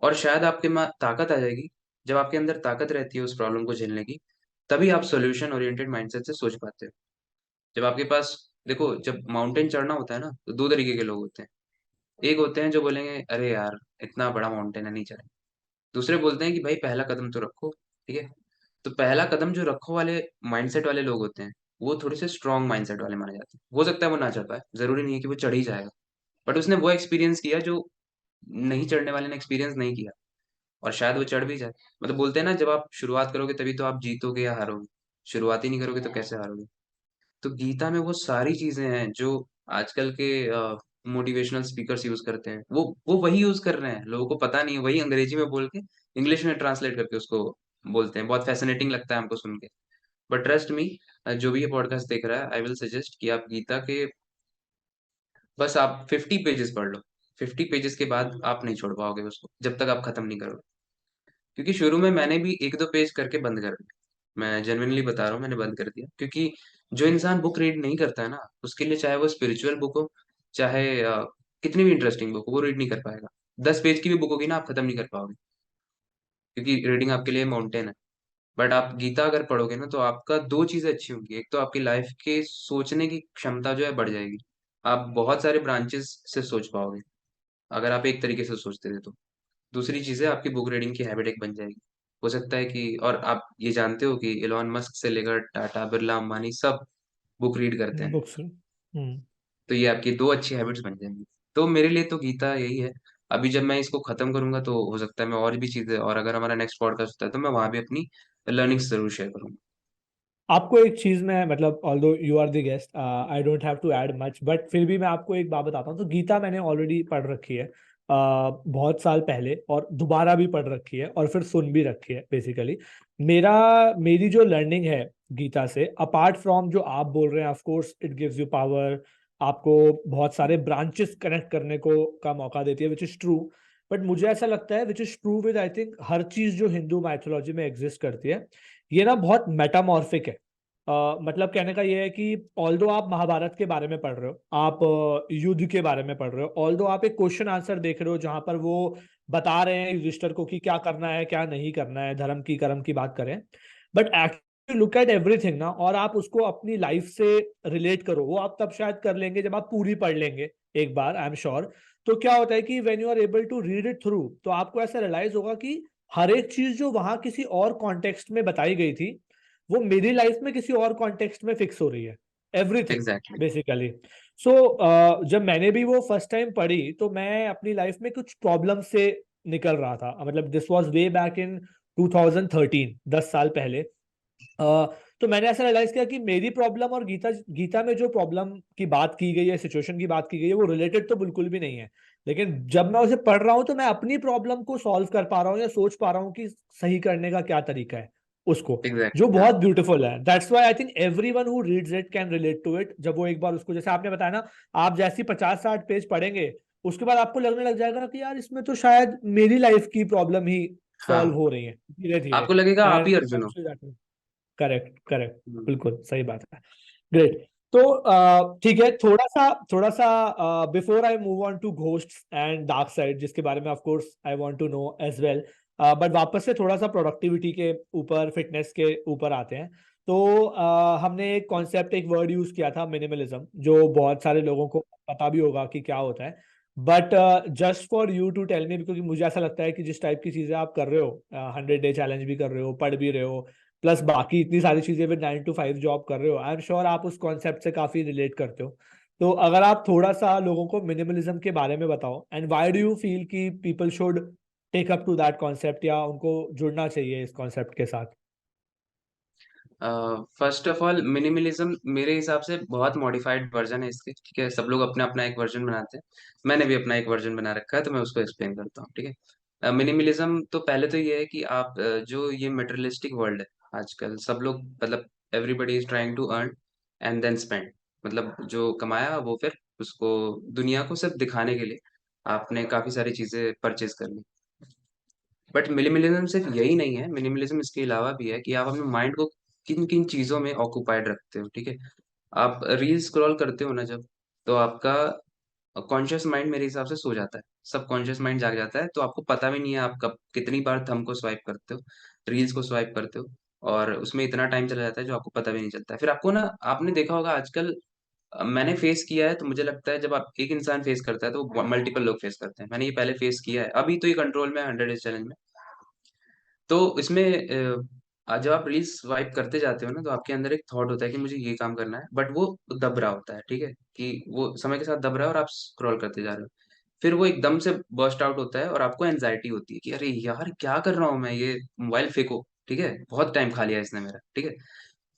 और शायद आपके में ताकत आ जाएगी, जब आपके अंदर ताकत रहती है उस प्रॉब्लम को झेलने की, तभी आप सोल्यूशन ओरिएंटेड माइंडसेट से सोच पाते हो। जब आपके पास, देखो जब माउंटेन चढ़ना होता है ना तो दो तरीके के लोग होते हैं। एक होते हैं जो बोलेंगे अरे यार इतना बड़ा माउंटेन है नहीं चढ़े। दूसरे बोलते हैं कि भाई पहला कदम तो रखो। ठीक है। तो पहला कदम जो रखो वाले माइंडसेट वाले लोग होते हैं, वो थोड़े से स्ट्रॉन्ग माइंडसेट वाले माने जाते हैं। हो सकता है वो ना चढ़ पाए, जरूरी नहीं है कि वो चढ़ ही जाएगा, बट उसने वो एक्सपीरियंस किया जो नहीं चढ़ने वाले ने एक्सपीरियंस नहीं किया, और शायद वो चढ़ भी जाए। मतलब बोलते हैं ना, जब आप शुरुआत करोगे तभी तो आप जीतोगे या हारोगे, शुरुआत ही नहीं करोगे तो कैसे हारोगे। तो गीता में वो सारी चीजें हैं जो आजकल के मोटिवेशनल स्पीकर्स यूज करते हैं, वो वही यूज कर रहे हैं, लोगों को पता नहीं है, वही अंग्रेजी में बोल के इंग्लिश में ट्रांसलेट करके उसको बोलते हैं। बहुत फैसिनेटिंग लगता है हमको सुन के। बट ट्रस्ट मी, जो भी ये पॉडकास्ट देख रहा है, आई विल सजेस्ट कि आप गीता के बस आप 50 पेजेस पढ़ लो। 50 पेजेस के बाद आप नहीं छोड़ पाओगे उसको जब तक आप खत्म नहीं करोगे। क्योंकि शुरू में मैंने भी एक दो पेज करके बंद कर दिया। मैं जेन्युइनली बता रहा हूँ, मैंने बंद कर दिया, क्योंकि जो इंसान बुक रीड नहीं करता है ना, उसके लिए चाहे वो स्पिरिचुअल बुक हो, चाहे कितनी भी इंटरेस्टिंग बुक हो, वो रीड नहीं कर पाएगा। 10 पेज की भी बुक होगी ना, आप खत्म नहीं कर पाओगे, क्योंकि रीडिंग आपके लिए माउंटेन है। बट आप गीता अगर पढ़ोगे ना तो आपका दो चीजें अच्छी होंगी। एक तो आपकी लाइफ के सोचने की क्षमता जो है बढ़ जाएगी, आप बहुत सारे ब्रांचेस से सोच पाओगे अगर आप एक तरीके से सोचते थे तो। दूसरी चीज है, आपकी बुक रीडिंग की हैबिट एक बन जाएगी। हो सकता है कि, और आप ये जानते हो कि इलॉन मस्क से लेकर टाटा, बिरला, अंबानी सब बुक रीड करते हैं। बुक्स। हम्म। तो ये आपकी दो अच्छी हैबिट्स बन जाएंगी। तो मेरे लिए तो गीता यही है। अभी जब मैं इसको खत्म करूंगा तो हो सकता है मैं और भी चीजें, और अगर हमारा नेक्स्ट पॉडकास्ट होता है तो मैं वहां भी अपनी लर्निंग्स जरूर शेयर करूंगा। आपको एक चीज में मतलब although you are the guest, I don't have to add much, but फिर भी मैं आपको एक बात बताता हूँ। तो गीता मैंने ऑलरेडी पढ़ रखी है बहुत साल पहले, और दोबारा भी पढ़ रखी है, और फिर सुन भी रखी है बेसिकली। मेरा मेरी जो लर्निंग है गीता से, अपार्ट फ्रॉम जो आप बोल रहे हैं, of course it gives you power, आपको बहुत सारे ब्रांचेस कनेक्ट करने को का मौका देती है, विच इज ट्रू। बट मुझे ऐसा लगता है, which is true with I think हर चीज जो हिंदू माइथोलॉजी में एग्जिस्ट करती है, ये ना बहुत मेटामॉर्फिक है। मतलब कहने का ये है कि ऑल्दो आप महाभारत के बारे में पढ़ रहे हो, आप युद्ध के बारे में पढ़ रहे हो, ऑल्दो आप एक क्वेश्चन आंसर देख रहे हो जहां पर वो बता रहे हैं युधिष्ठिर को कि क्या करना है क्या नहीं करना है, धर्म की कर्म की बात करें। But actually look at everything ना, और आप उसको अपनी लाइफ से रिलेट करो, वो आप तब शायद कर लेंगे जब आप पूरी पढ़ लेंगे एक बार, आई एम श्योर। तो क्या होता है कि when you are able to read it through, तो आपको ऐसा रियलाइज होगा कि हर एक चीज जो वहां किसी और कॉन्टेक्स्ट में बताई गई थी, वो मेरी लाइफ में किसी और कॉन्टेक्स्ट में फिक्स हो रही है, एवरीथिंग एग्जैक्टली। बेसिकली। सो जब मैंने भी वो फर्स्ट टाइम पढ़ी, तो मैं अपनी लाइफ में कुछ प्रॉब्लम से निकल रहा था। मतलब this was way back in 2013, 10 साल पहले। तो मैंने ऐसा रियलाइज किया कि मेरी प्रॉब्लम और गीता गीता में जो प्रॉब्लम की बात की गई है, सिचुएशन की बात की गई है, वो रिलेटेड तो बिल्कुल भी नहीं है। लेकिन जब मैं उसे पढ़ रहा हूं तो मैं अपनी प्रॉब्लम को सॉल्व कर पा रहा हूँ, या सोच पा रहा हूँ कि सही करने का क्या तरीका है उसको, जो एग्जैक्टली हाँ। बहुत ब्यूटीफुल है। That's why I think everyone who reads it can relate to it. जब वो एक बार उसको, जैसे आपने बताया ना, आप जैसी 50-60 पेज पढ़ेंगे, उसके बाद आपको लगने लग जाएगा ना कि यार इसमें तो शायद मेरी लाइफ की प्रॉब्लम ही सॉल्व हाँ, हो रही है धीरे धीरे। आपको लगेगा आप ही एंड अर्जुन हो। करेक्ट करेक्ट, हम्म। बिल्कुल सही बात है। ग्रेट। तो ठीक है, थोड़ा सा before I move on to ghosts and dark side, जिसके बारे में of course I want to know as well, but वापस से थोड़ा सा प्रोडक्टिविटी के ऊपर, फिटनेस के ऊपर आते हैं। तो हमने एक कॉन्सेप्ट, एक वर्ड यूज किया था, मिनिमलिज्म, जो बहुत सारे लोगों को पता भी होगा कि क्या होता है। But just for you to tell me, क्योंकि मुझे ऐसा लगता है कि जिस टाइप की चीजें आप कर रहे हो, 100 डे चैलेंज भी कर रहे हो, पढ़ भी रहे हो, प्लस बाकी इतनी सारी चीजें भी, 9 to 5 जॉब कर रहे हो, आई एम श्योर आप उस कॉन्सेप्ट से काफी रिलेट करते हो। तो अगर आप थोड़ा सा लोगों को मिनिमलिज्म के बारे में बताओ, and why do you feel कि people should take up to that concept, या उनको जुड़ना चाहिए इस कॉन्सेप्ट के साथ। फर्स्ट ऑफ ऑल मिनिमलिज्म मेरे हिसाब से बहुत मॉडिफाइड वर्जन है इसके, ठीक है। सब लोग अपना अपना एक वर्जन बनाते हैं। मैंने भी अपना एक वर्जन बना रखा है, तो मैं उसको एक्सप्लेन करता हूँ, ठीक है। मिनिमलिज्म तो पहले तो ये है कि आप जो ये मटेरियलिस्टिक वर्ल्ड है आजकल, सब लोग मतलब everybody is trying to earn and then spend. मतलब जो कमाया वो फिर उसको दुनिया को सिर्फ दिखाने के लिए आपने काफी सारी चीजें परचेज कर ली। बट मिनिमलिज्म सिर्फ यही नहीं है, मिनिमलिज्म इसके अलावा भी है कि आप अपने माइंड को किन किन चीजों में ऑक्यूपाइड रखते हो, ठीक है। आप रील स्क्रॉल करते हो ना जब, तो आपका कॉन्शियस माइंड मेरे हिसाब से सो जाता है, सब कॉन्शियस माइंड जाग जाता है, तो आपको पता भी नहीं है आप कब कितनी बार थंब को स्वाइप करते हो, रील्स को स्वाइप करते हो, और उसमें इतना टाइम चला जाता है जो आपको पता भी नहीं चलता है। फिर आपको ना, आपने देखा होगा आजकल, मैंने फेस किया है, तो मुझे लगता है जब आप एक इंसान फेस करता है तो मल्टीपल लोग फेस करते हैं। मैंने ये पहले फेस किया है, अभी तो ये कंट्रोल में 100 डेज चैलेंज में। तो इसमें जब आप रील्स स्वाइप करते जाते हो ना, तो आपके अंदर एक थॉट होता है कि मुझे ये काम करना है, बट वो दब रहा होता है, ठीक है, कि वो समय के साथ दब रहा है और आप स्क्रॉल करते जा रहे हो। फिर वो एकदम से बर्स्ट आउट होता है और आपको एंजाइटी होती है कि अरे यार क्या कर रहा हूँ मैं, ये मोबाइल फेंको, ठीक है, बहुत टाइम खा लिया इसने मेरा, ठीक है।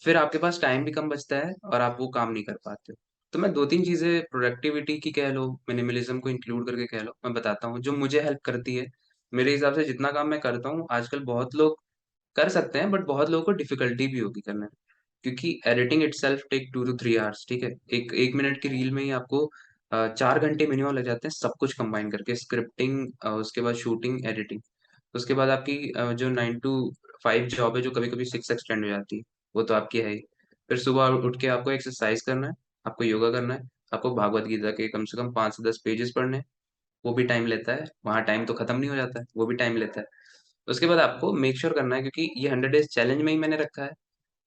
फिर आपके पास टाइम भी कम बचता है और आप वो काम नहीं कर पाते हो। तो मैं दो तीन चीजें प्रोडक्टिविटी की कह लो, मिनिमलिज्म को इंक्लूड करके कह लो, मैं बताता हूँ जो मुझे हेल्प करती है। मेरे हिसाब से जितना काम मैं करता हूँ आजकल, बहुत लोग कर सकते हैं बट बहुत लोगों को डिफिकल्टी भी होगी करने में, क्योंकि editing itself take 2 to 3 hours, ठीक है। एक एक मिनट की रील में ही आपको 4 घंटे मिनिमम लग जाते हैं, सब कुछ कंबाइन करके, स्क्रिप्टिंग, उसके बाद शूटिंग, एडिटिंग, उसके बाद आपकी जो 9 to 5 जॉब है, जो कभी कभी 6 एक्सटेंड हो जाती है, वो तो आपकी है ही। फिर सुबह उठ के आपको एक्सरसाइज करना है, आपको योगा करना है, आपको भागवत गीता के कम से कम 5 से 10 पेजेस पढ़ने हैं, वो भी टाइम लेता है, वहाँ टाइम तो खत्म नहीं हो जाता है, वो भी टाइम लेता है। उसके बाद आपको मेक श्योर करना है, क्योंकि ये 100 डेज चैलेंज में ही मैंने रखा है,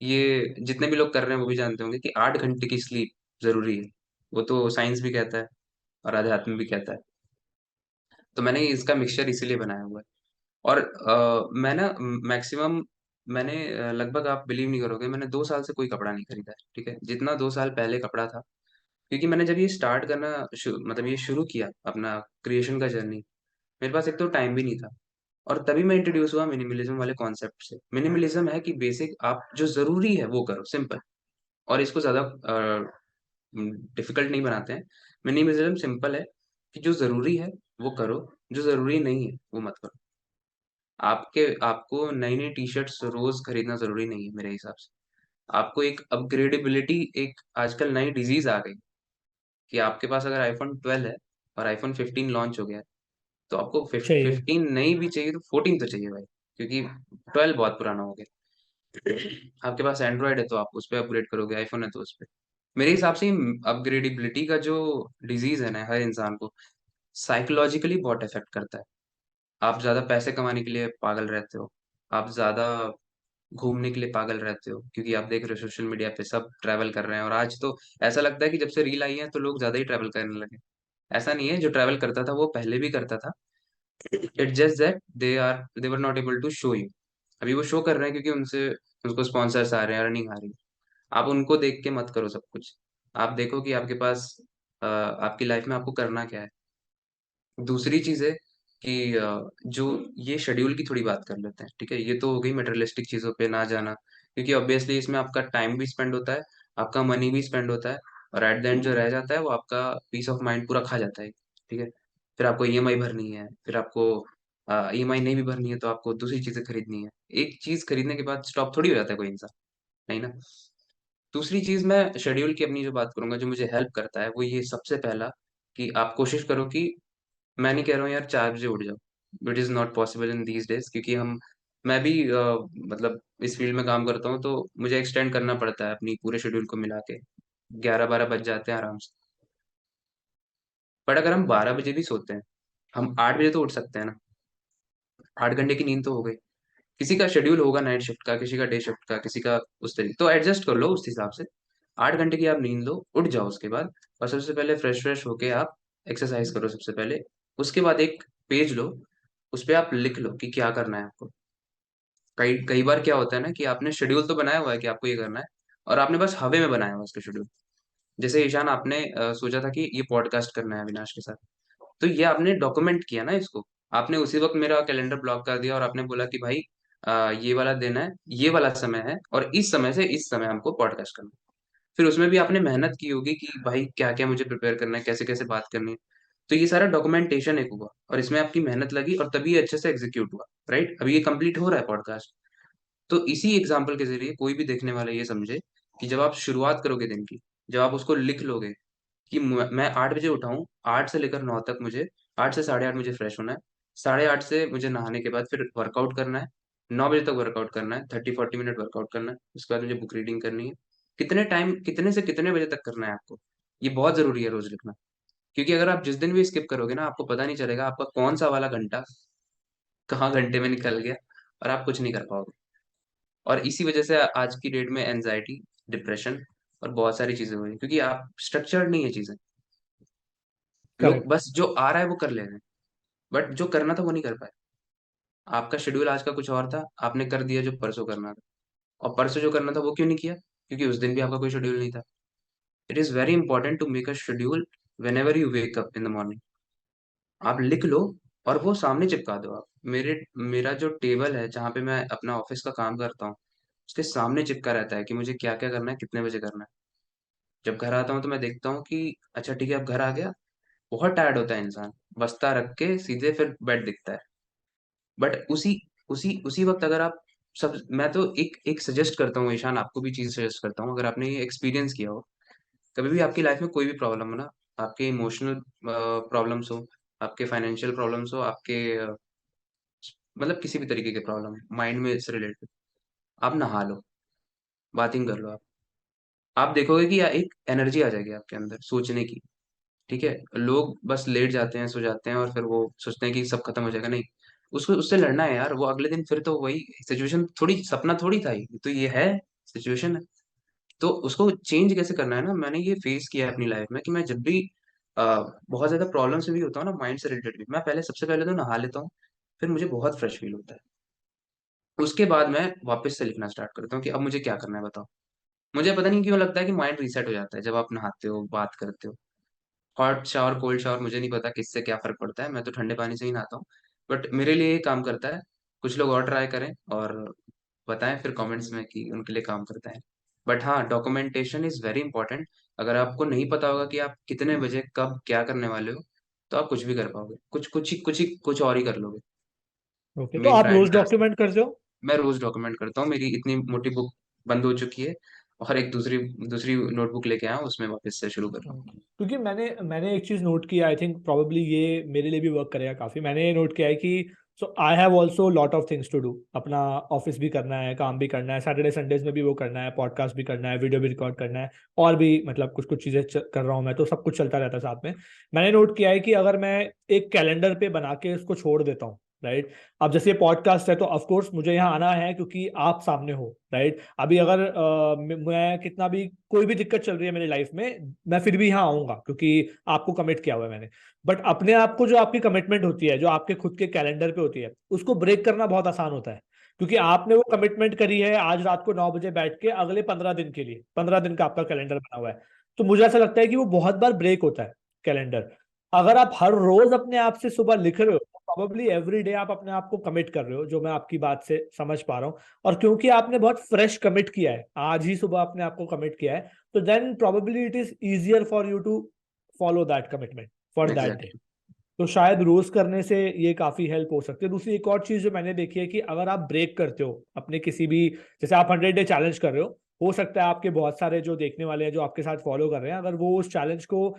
ये जितने भी लोग कर रहे हैं वो भी जानते होंगे कि 8 घंटे की स्लीप जरूरी है। वो तो साइंस भी कहता है और अध्यात्म भी कहता है। तो मैंने इसका मिक्सचर इसीलिए बनाया हुआ है। और मैं ना मैक्सिमम, मैंने लगभग, आप बिलीव नहीं करोगे, मैंने 2 साल से कोई कपड़ा नहीं खरीदा है, ठीक है, जितना 2 साल पहले कपड़ा था। क्योंकि मैंने जब ये स्टार्ट करना मतलब ये शुरू किया अपना क्रिएशन का जर्नी, मेरे पास एक तो टाइम भी नहीं था, और तभी मैं इंट्रोड्यूस हुआ मिनिमलिज्म वाले कॉन्सेप्ट से। मिनिमलिज्म है कि बेसिक आप जो जरूरी है वो करो, सिंपल, और इसको ज्यादा डिफिकल्ट नहीं बनाते हैं। मिनिमलिज्म सिंपल है कि जो जरूरी है वो करो, जो जरूरी नहीं है वो मत करो। आपको नई नई टी शर्ट्स रोज खरीदना जरूरी नहीं है मेरे हिसाब से। आपको एक अपग्रेडेबिलिटी, एक आजकल नई डिजीज आ गई, कि आपके पास अगर iPhone 12 है और iPhone 15 लॉन्च हो गया है, तो आपको चाहिए। 15 नहीं भी चाहिए तो 14 तो चाहिए भाई, क्योंकि 12 बहुत पुराना हो गया। आपके पास एंड्रॉयड है तो आप उस पे अपग्रेड करोगे, आईफोन है तो उस पे। मेरे हिसाब से अपग्रेडेबिलिटी का जो डिजीज है ना, हर इंसान को साइकोलॉजिकली बहुत इफेक्ट करता है। आप ज्यादा पैसे कमाने के लिए पागल रहते हो, आप ज्यादा घूमने के लिए पागल रहते हो, क्योंकि आप देख रहे हो सोशल मीडिया पे सब ट्रैवल कर रहे हैं, और आज तो ऐसा लगता है कि जब से रील आई है तो लोग ज्यादा ही ट्रैवल करने लगे। ऐसा नहीं है, जो ट्रैवल करता था वो पहले भी करता था, it just that they were not able to show you. अभी वो शो कर रहे हैं क्योंकि उनसे उनको स्पॉन्सर्स आ रहे हैं, अर्निंग आ रही है। आप उनको देख के मत करो सब कुछ। आप देखो कि आपके पास आपकी लाइफ में आपको करना क्या है। दूसरी चीज है कि जो ये शेड्यूल की थोड़ी बात कर लेते हैं, ठीक है। ये तो हो गई मटेरियलिस्टिक चीजों पे ना जाना, क्योंकि ऑब्वियसली इसमें आपका टाइम भी स्पेंड होता है, आपका मनी भी स्पेंड होता है, और एट द एंड जो रह जाता है वो आपका पीस ऑफ माइंड पूरा खा जाता है, ठीक है। फिर आपको ईएमआई भरनी है, फिर आपको ईएमआई नहीं भी भरनी है तो आपको दूसरी चीजें खरीदनी है। एक चीज खरीदने के बाद स्टॉप थोड़ी हो जाता है कोई इंसान, नहीं ना। दूसरी चीज मैं शेड्यूल की अपनी जो बात करूंगा, जो मुझे हेल्प करता है, वो ये सबसे पहला, कि आप कोशिश करो कि, मैं नहीं कह रहा हूँ यार 4 बजे उठ जाओ, it is not possible in these days, क्योंकि मैं भी मतलब इस फील्ड में काम करता हूँ, तो मुझे एक्सटेंड करना पड़ता है अपनी पूरे शेड्यूल को मिला के, 11-12 बज जाते हैं आराम से। बट अगर हम 12 बजे भी सोते हैं, हम 8 बजे तो उठ सकते हैं ना, 8 घंटे की नींद तो हो गई। किसी का शेड्यूल होगा नाइट शिफ्ट का, किसी का डे शिफ्ट का, किसी का उस तरीके, तो एडजस्ट कर लो उस हिसाब से। 8 घंटे की आप नींद लो, उठ जाओ उसके बाद, और सबसे पहले फ्रेश फ्रेश होके आप एक्सरसाइज करो सबसे पहले। उसके बाद एक पेज लो, उस पे आप लिख लो कि क्या करना है आपको। कई कई बार क्या होता है ना कि आपने शेड्यूल तो बनाया हुआ है कि आपको ये करना है, और आपने बस हवा में बनाया हुआ है उसका शेड्यूल। जैसे ईशान, आपने सोचा था कि ये पॉडकास्ट करना है अविनाश के साथ, तो ये आपने डॉक्यूमेंट किया ना इसको। आपने उसी वक्त मेरा कैलेंडर ब्लॉक कर दिया और आपने बोला कि भाई ये वाला दिन है, ये वाला समय है, और इस समय से इस समय हमको पॉडकास्ट करना है। फिर उसमें भी आपने मेहनत की होगी कि भाई क्या क्या मुझे प्रिपेयर करना है, कैसे कैसे बात करनी है। तो ये सारा डॉक्यूमेंटेशन एक हुआ, और इसमें आपकी मेहनत लगी, और तभी ये अच्छे से एग्जीक्यूट हुआ। राइट, अभी ये कंप्लीट हो रहा है पॉडकास्ट। तो इसी एग्जाम्पल के जरिए कोई भी देखने वाला ये समझे कि जब आप शुरुआत करोगे दिन की, जब आप उसको लिख लोगे कि मैं 8 बजे उठाऊं, 8 से लेकर 9 तक मुझे, 8 से 8:30 मुझे फ्रेश होना है, 8:30 से मुझे नहाने के बाद फिर वर्कआउट करना है, 9 बजे तक वर्कआउट करना है, 30-40 मिनट वर्कआउट करना है, उसके बाद मुझे बुक रीडिंग करनी है। कितने टाइम, कितने से कितने बजे तक करना है आपको, ये बहुत जरूरी है रोज लिखना। क्योंकि अगर आप जिस दिन भी स्किप करोगे ना, आपको पता नहीं चलेगा आपका कौन सा वाला घंटा कहाँ घंटे में निकल गया, और आप कुछ नहीं कर पाओगे। और इसी वजह से आज की डेट में एनजाइटी, डिप्रेशन और बहुत सारी चीजें हो रही हैं, क्योंकि आप स्ट्रक्चर्ड नहीं है चीजें। लोग करेक्ट। बस जो आ रहा है वो कर ले रहे हैं, बट जो करना था वो नहीं कर पाए। आपका शेड्यूल आज का कुछ और था, आपने कर दिया जो परसों करना था, और परसों जो करना था वो क्यों नहीं किया, क्योंकि उस दिन भी आपका कोई शेड्यूल नहीं था। It is very important to make a schedule whenever you wake up in the morning. आप लिख लो और वो सामने चिपका दो आप। मेरा जो टेबल है जहाँ पे मैं अपना ऑफिस का काम करता हूँ, उसके सामने चिपका रहता है कि मुझे क्या क्या करना है, कितने बजे करना है। जब घर आता हूँ तो मैं देखता हूँ कि अच्छा ठीक है अब घर आ गया। बहुत टायर्ड होता है इंसान, बस्ता रख के सीधे फिर बेड दिखता है। बट उसी उसी उसी वक्त अगर आप सब, मैं तो एक एक सजेस्ट करता हूँ ईशान, आपको भी चीज सजेस्ट करता हूँ, अगर आपने ये एक्सपीरियंस किया हो, कभी भी आपकी लाइफ में कोई भी प्रॉब्लम हो ना, आपके इमोशनल प्रॉब्लम्स हो, आपके फाइनेंशियल प्रॉब्लम्स हो, आपके मतलब किसी भी तरीके के प्रॉब्लम माइंड में से रिलेटेड, आप नहा लो, बाथिंग कर लो आप देखोगे कि एक एनर्जी आ जाएगी आपके अंदर सोचने की। ठीक है, लोग बस लेट जाते हैं, सो जाते हैं, और फिर वो सोचते हैं कि सब खत्म हो जाएगा। नहीं, उसको उससे लड़ना है यार। वो अगले दिन फिर तो वही सिचुएशन, थोड़ी सपना थोड़ी था, ये तो ये है सिचुएशन है। तो उसको चेंज कैसे करना है ना, मैंने ये फेस किया है अपनी लाइफ में कि मैं जब भी बहुत ज्यादा प्रॉब्लम से भी होता हूँ ना, माइंड से रिलेटेड भी, मैं पहले सबसे पहले तो नहा लेता हूँ, फिर मुझे बहुत फ्रेश फील होता है। उसके बाद मैं वापस से लिखना स्टार्ट करता हूँ कि अब मुझे क्या करना है बताओ। मुझे पता नहीं क्यों लगता है कि माइंड रीसेट हो जाता है जब आप नहाते हो, बात करते हो। हॉट शावर, कोल्ड शावर, मुझे नहीं पता किससे क्या फर्क पड़ता है, मैं तो ठंडे पानी से ही नहाता हूँ। बट मेरे लिए ये काम करता है। कुछ लोग और ट्राई करें और बताएं फिर कमेंट्स में कि उनके लिए काम करता है। बट हाँ, डॉक्यूमेंटेशन इज वेरी इंपॉर्टेंट। अगर आपको नहीं पता होगा कि आप कितने बजे कब क्या करने वाले हो, तो आप कुछ भी कर पाओगे, कुछ और ही कर लोगे। ओके, तो मेन आप रोज प्रायोरिटी, डॉक्यूमेंट करते हो? मैं रोज डॉक्यूमेंट करता हूँ। मेरी इतनी मोटी बुक बंद हो चुकी है, और एक दूसरी दूसरी नोटबुक लेके आया हूँ, उसमें वापस से शुरू कर रहा हूँ। Okay. क्योंकि मैंने एक चीज नोट किया, आई थिंक प्रोबेबली ये मेरे लिए भी वर्क करेगा काफी। मैंने नोट किया है कि so I have also lot of things to do. अपना ऑफिस भी करना है, काम भी करना है, सैटरडे संडेज में भी वो करना है, पॉडकास्ट भी करना है, वीडियो भी रिकॉर्ड करना है, और भी मतलब कुछ कुछ चीजें कर रहा हूँ मैं, तो सब कुछ चलता रहता है साथ में। मैंने नोट किया है कि अगर मैं एक कैलेंडर पे बना के उसको छोड़ देता हूँ, राइट। अब जैसे ये पॉडकास्ट है तो ऑफ कोर्स मुझे यहाँ आना है क्योंकि आप सामने हो, राइट। अभी अगर मैं कितना भी कोई भी दिक्कत चल रही है मेरी लाइफ में, मैं फिर भी यहाँ आऊंगा क्योंकि आपको कमिट किया हुआ है मैंने। बट अपने आप को जो आपकी कमिटमेंट होती है, जो आपके खुद के कैलेंडर पे होती है, उसको ब्रेक करना बहुत आसान होता है। क्योंकि आपने वो कमिटमेंट करी है आज रात को 9 बजे बैठ के अगले 15 दिन के लिए, 15 दिन का आपका कैलेंडर बना हुआ है। तो मुझे ऐसा लगता है कि वो बहुत बार ब्रेक होता है कैलेंडर। अगर आप हर रोज अपने आप से सुबह लिख रहे हो, प्रॉबेबली एवरी डे आप अपने आप को कमिट कर रहे हो, जो मैं आपकी बात से समझ पा रहा हूँ। और क्योंकि आपने बहुत फ्रेश कमिट किया है, आज ही सुबह अपने आप को कमिट किया है, तो then probably it is easier for you to follow that commitment for that day. Exactly. तो शायद रोज करने से ये काफी हेल्प हो सकती है। दूसरी एक और चीज जो मैंने देखी है कि अगर आप ब्रेक करते हो अपने किसी भी, जैसे आप 100 डे चैलेंज कर रहे हो सकता है आपके बहुत सारे जो देखने वाले हैं जो आपके साथ फॉलो कर रहे हैं, अगर वो उस चैलेंज को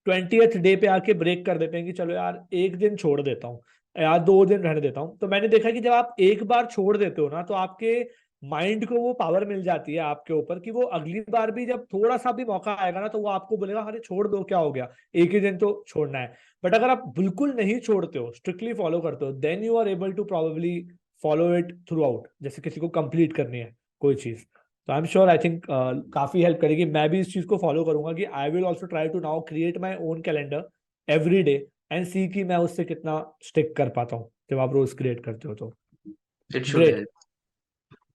20th डे पे आके ब्रेक कर देते हैं कि चलो यार एक दिन छोड़ देता हूँ, यार 2 दिन रहने देता हूँ, तो मैंने देखा कि जब आप एक बार छोड़ देते हो ना, तो आपके माइंड को वो पावर मिल जाती है आपके ऊपर कि वो अगली बार भी जब थोड़ा सा भी मौका आएगा ना, तो वो आपको बोलेगा अरे छोड़ दो, क्या हो गया, एक ही दिन तो छोड़ना है। बट अगर आप बिल्कुल नहीं छोड़ते हो, स्ट्रिक्टली फॉलो करते हो, then you are able to probably follow it throughout, जैसे किसी को कंप्लीट करनी है कोई चीज। तो I am sure, I think काफी हेल्प करेगी। मैं भी इस चीज को फॉलो करूंगा कि I will also try to now create my own calendar every day and see कि मैं उससे कितना स्टिक कर पाता हूँ जब आप रोज क्रिएट करते हो तो। It should great. हेल्प।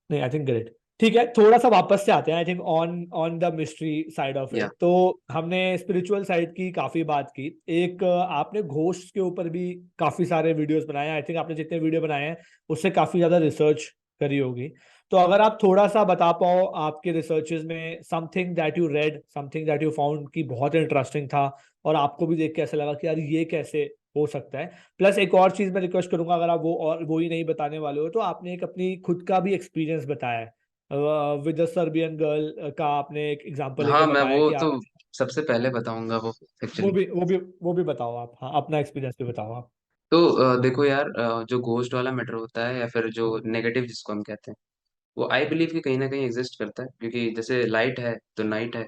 नहीं, आई थिंक ग्रेट। ठीक है, थोड़ा सा वापस से आते हैं I think on on the mystery side of या इट। तो हमने स्पिरिचुअल साइड की काफी बात की। एक आपने घोस्ट के ऊपर भी काफी सारे वीडियोस बनाए हैं। आई थिंक आपने जितने वीडियो बनाए हैं उससे काफी ज्यादा रिसर्च करी होगी। तो अगर आप थोड़ा सा बता पाओ आपके रिसर्चेस में something that you read, something that you found कि बहुत इंटरेस्टिंग था और आपको भी देख के ऐसा लगा कि यार ये कैसे हो सकता है। प्लस एक और चीज मैं रिक्वेस्ट करूंगा, अगर आप वो और वो ही नहीं बताने वाले हो तो आपने एक अपनी खुद का भी एक्सपीरियंस बताया है विद द सर्बियन गर्ल का। आपने एक एग्जांपल लेके हाँ, मैं बताया वो कि तो आप सबसे पहले बताऊंगा वो, वो एक्चुअली। भी वो भी वो भी बताओ आप। हाँ, अपना एक्सपीरियंस भी बताओ आप। तो देखो यार, जो घोस्ट वाला मैटर होता है या फिर जो नेगेटिव जिसको हम कहते हैं, वो आई बिलीव कि कहीं ना कहीं एग्जिस्ट करता है, क्योंकि जैसे लाइट है तो नाइट है।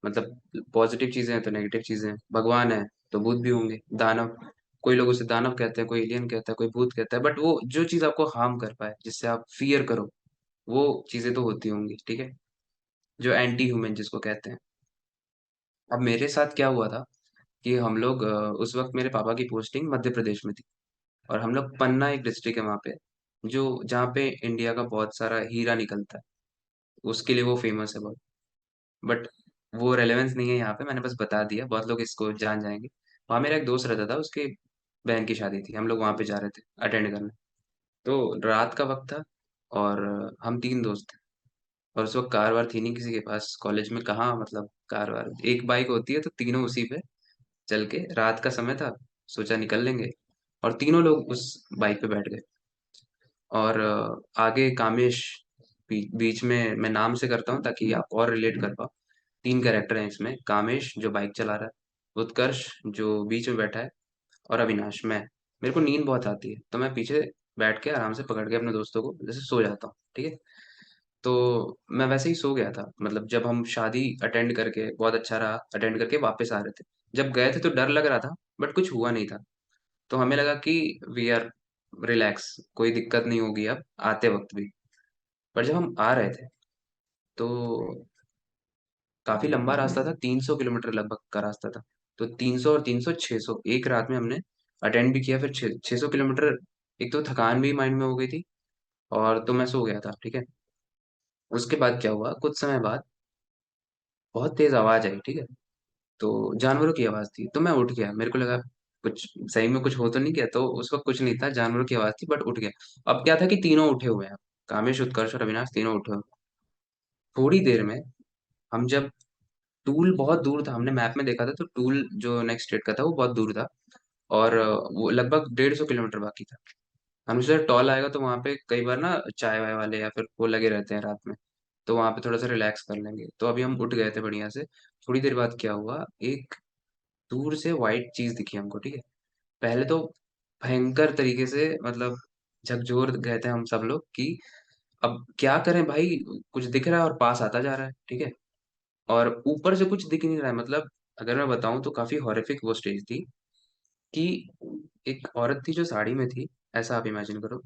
मतलब पॉजिटिव चीजें हैं तो नेगेटिव चीजें हैं, भगवान है तो भूत भी होंगे, दानव। कोई लोग उसे दानव कहते हैं, कोई एलियन कहता है, कोई भूत कहता है, बट वो जो चीज आपको हार्म कर पाए, जिससे आप फियर करो, वो चीजें तो होती होंगी, ठीक है। जो एंटी ह्यूमन जिसको कहते हैं। अब मेरे साथ क्या हुआ था कि हम लोग उस वक्त मेरे पापा की पोस्टिंग मध्य प्रदेश में थी, और हम लोग पन्ना एक डिस्ट्रिक्ट है वहाँ पे, जो जहाँ पे इंडिया का बहुत सारा हीरा निकलता है, उसके लिए वो फेमस है बहुत। बट वो रेलेवेंस नहीं है यहाँ पे, मैंने बस बता दिया, बहुत लोग इसको जान जाएंगे। वहाँ मेरा एक दोस्त रहता था, उसके बहन की शादी थी, हम लोग वहाँ पे जा रहे थे अटेंड करने। तो रात का वक्त था, और हम तीन दोस्त थे, और उस वक्त कार वार थी नहीं किसी के पास, कॉलेज में कहाँ मतलब कार वार, एक बाइक होती है तो तीनों उसी पे चल के, रात का समय था, सोचा निकल लेंगे, और तीनों लोग उस बाइक पे बैठ गए। और आगे कामेश, बीच में मैं नाम से करता हूँ ताकि आप और रिलेट कर पाओ। तीन कैरेक्टर हैं इसमें, कामेश जो बाइक चला रहा है, उत्कर्ष जो बीच में बैठा है, और अविनाश मैं। मेरे को नींद बहुत आती है, तो मैं पीछे बैठ के आराम से पकड़ के अपने दोस्तों को जैसे सो जाता हूँ, ठीक है। तो मैं वैसे ही सो गया था, मतलब जब हम शादी अटेंड करके, बहुत अच्छा रहा, अटेंड करके वापस आ रहे थे, जब गए थे तो डर लग रहा था, बट कुछ हुआ नहीं था। तो हमें लगा कि वी आर रिलैक्स, कोई दिक्कत नहीं होगी अब आते वक्त भी। पर जब हम आ रहे थे, तो काफी लंबा रास्ता था, 300 किलोमीटर लगभग का रास्ता था। तो 300 और 300 600 एक रात में हमने अटेंड भी किया, फिर 600 किलोमीटर। एक तो थकान भी माइंड में हो गई थी, और तो मैं सो गया था, ठीक है। उसके बाद क्या हुआ, कुछ समय बाद बहुत तेज आवाज आई, ठीक है। तो जानवरों की आवाज थी, तो मैं उठ गया, मेरे को लगा कुछ सही में कुछ हो तो नहीं गया, तो उस वक्त कुछ नहीं था, जानवरों की आवाज थी, बट उठ गया। अब क्या था कि तीनों उठे हुए हैं, कामेश, उत्कर्ष और अविनाश तीनों उठे हुए हैं। थोड़ी देर में हम जब, टूल बहुत दूर था, हमने मैप में देखा था, तो टूल जो नेक्स्ट स्टेट का था वो बहुत दूर था, और वो लगभग 150 किलोमीटर बाकी था। हम सोचा टॉल आएगा तो वहाँ पे कई बार ना चाय वाय वाले या फिर वो लगे रहते हैं रात में, तो वहाँ पे थोड़ा सा रिलैक्स कर लेंगे। तो अभी हम उठ गए थे बढ़िया से। थोड़ी देर बाद क्या हुआ, एक दूर से व्हाइट चीज दिखी हमको, ठीक है। पहले तो भयंकर तरीके से, मतलब झकझोर गए थे हम सब लोग कि अब क्या करें भाई, कुछ दिख रहा है और पास आता जा रहा है, ठीक है। और ऊपर से कुछ दिख नहीं रहा है, मतलब अगर मैं बताऊं तो काफी हॉरिफिक वो स्टेज थी, कि एक औरत थी जो साड़ी में थी, ऐसा आप इमेजिन करो,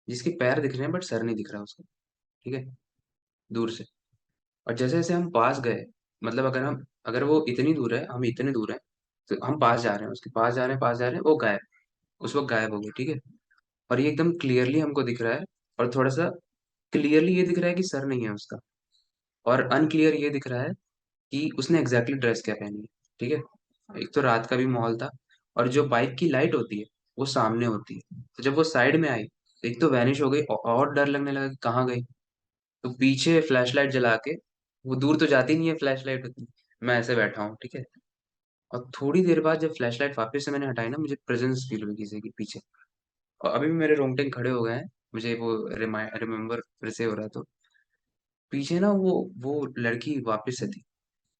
जिसके पैर दिख रहे हैं बट सर नहीं दिख रहा उसका, ठीक है, दूर से। और जैसे जैसे हम पास गए, मतलब अगर वो इतनी दूर है, हम इतने दूर हैं, तो हम पास जा रहे हैं, उसके पास जा रहे हैं, पास जा रहे हैं, वो गायब, उस वक्त गायब हो गई, ठीक है। और ये एकदम क्लियरली हमको दिख रहा है, और थोड़ा सा क्लियरली ये दिख रहा है कि सर नहीं है उसका, और अनक्लियर ये दिख रहा है कि उसने एग्जैक्टली ड्रेस क्या पहनी है, ठीक है। एक तो रात का भी माहौल था, और जो बाइक की लाइट होती है वो सामने होती है, तो जब वो साइड में आई, एक तो वैनिश हो गई, और डर लगने लगा कि कहाँ गई। तो पीछे फ्लैश लाइट जला के, वो दूर तो जाती नहीं है फ्लैश लाइट उतनी, मैं ऐसे बैठा हूँ, ठीक है। और थोड़ी देर बाद जब फ्लैश लाइट वापस से मैंने हटाई ना, मुझे प्रेजेंस फील हुई किसी के पीछे, और अभी भी मेरे रोंगटे खड़े हो गए हैं, मुझे वो रिमेम्बर फिर से हो रहा है। तो पीछे ना वो लड़की वापस से थी,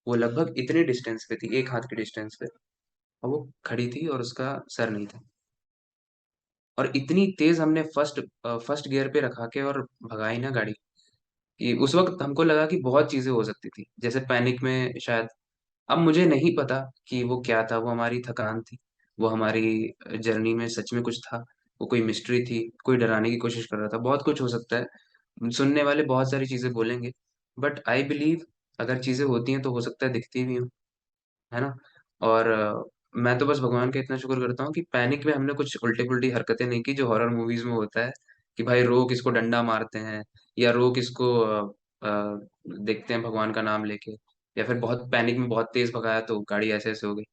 वो लगभग इतने डिस्टेंस पे थी, एक हाथ के डिस्टेंस पे, और वो खड़ी थी, और उसका सर नहीं था। और इतनी तेज हमने फर्स्ट गियर पे रखा के और भगाई ना गाड़ी, कि उस वक्त हमको लगा कि बहुत चीजें हो सकती थी, जैसे पैनिक में शायद। अब मुझे नहीं पता कि वो क्या था, वो हमारी थकान थी, वो हमारी जर्नी में सच में कुछ था, वो कोई मिस्ट्री थी, कोई डराने की कोशिश कर रहा था, बहुत कुछ हो सकता है। सुनने वाले बहुत सारी चीजें बोलेंगे, बट आई बिलीव अगर चीजें होती हैं तो हो सकता है दिखती भी हो, है ना। और मैं तो बस भगवान का इतना शुक्र करता हूँ कि पैनिक में हमने कुछ उल्टी पुल्टी हरकतें नहीं की जो हॉरर मूवीज में होता है, कि भाई रो किसको डंडा मारते हैं, या रो किसको देखते हैं भगवान का नाम लेके, या फिर बहुत पैनिक में बहुत तेज भगाया तो गाड़ी ऐसे ऐसे हो गई।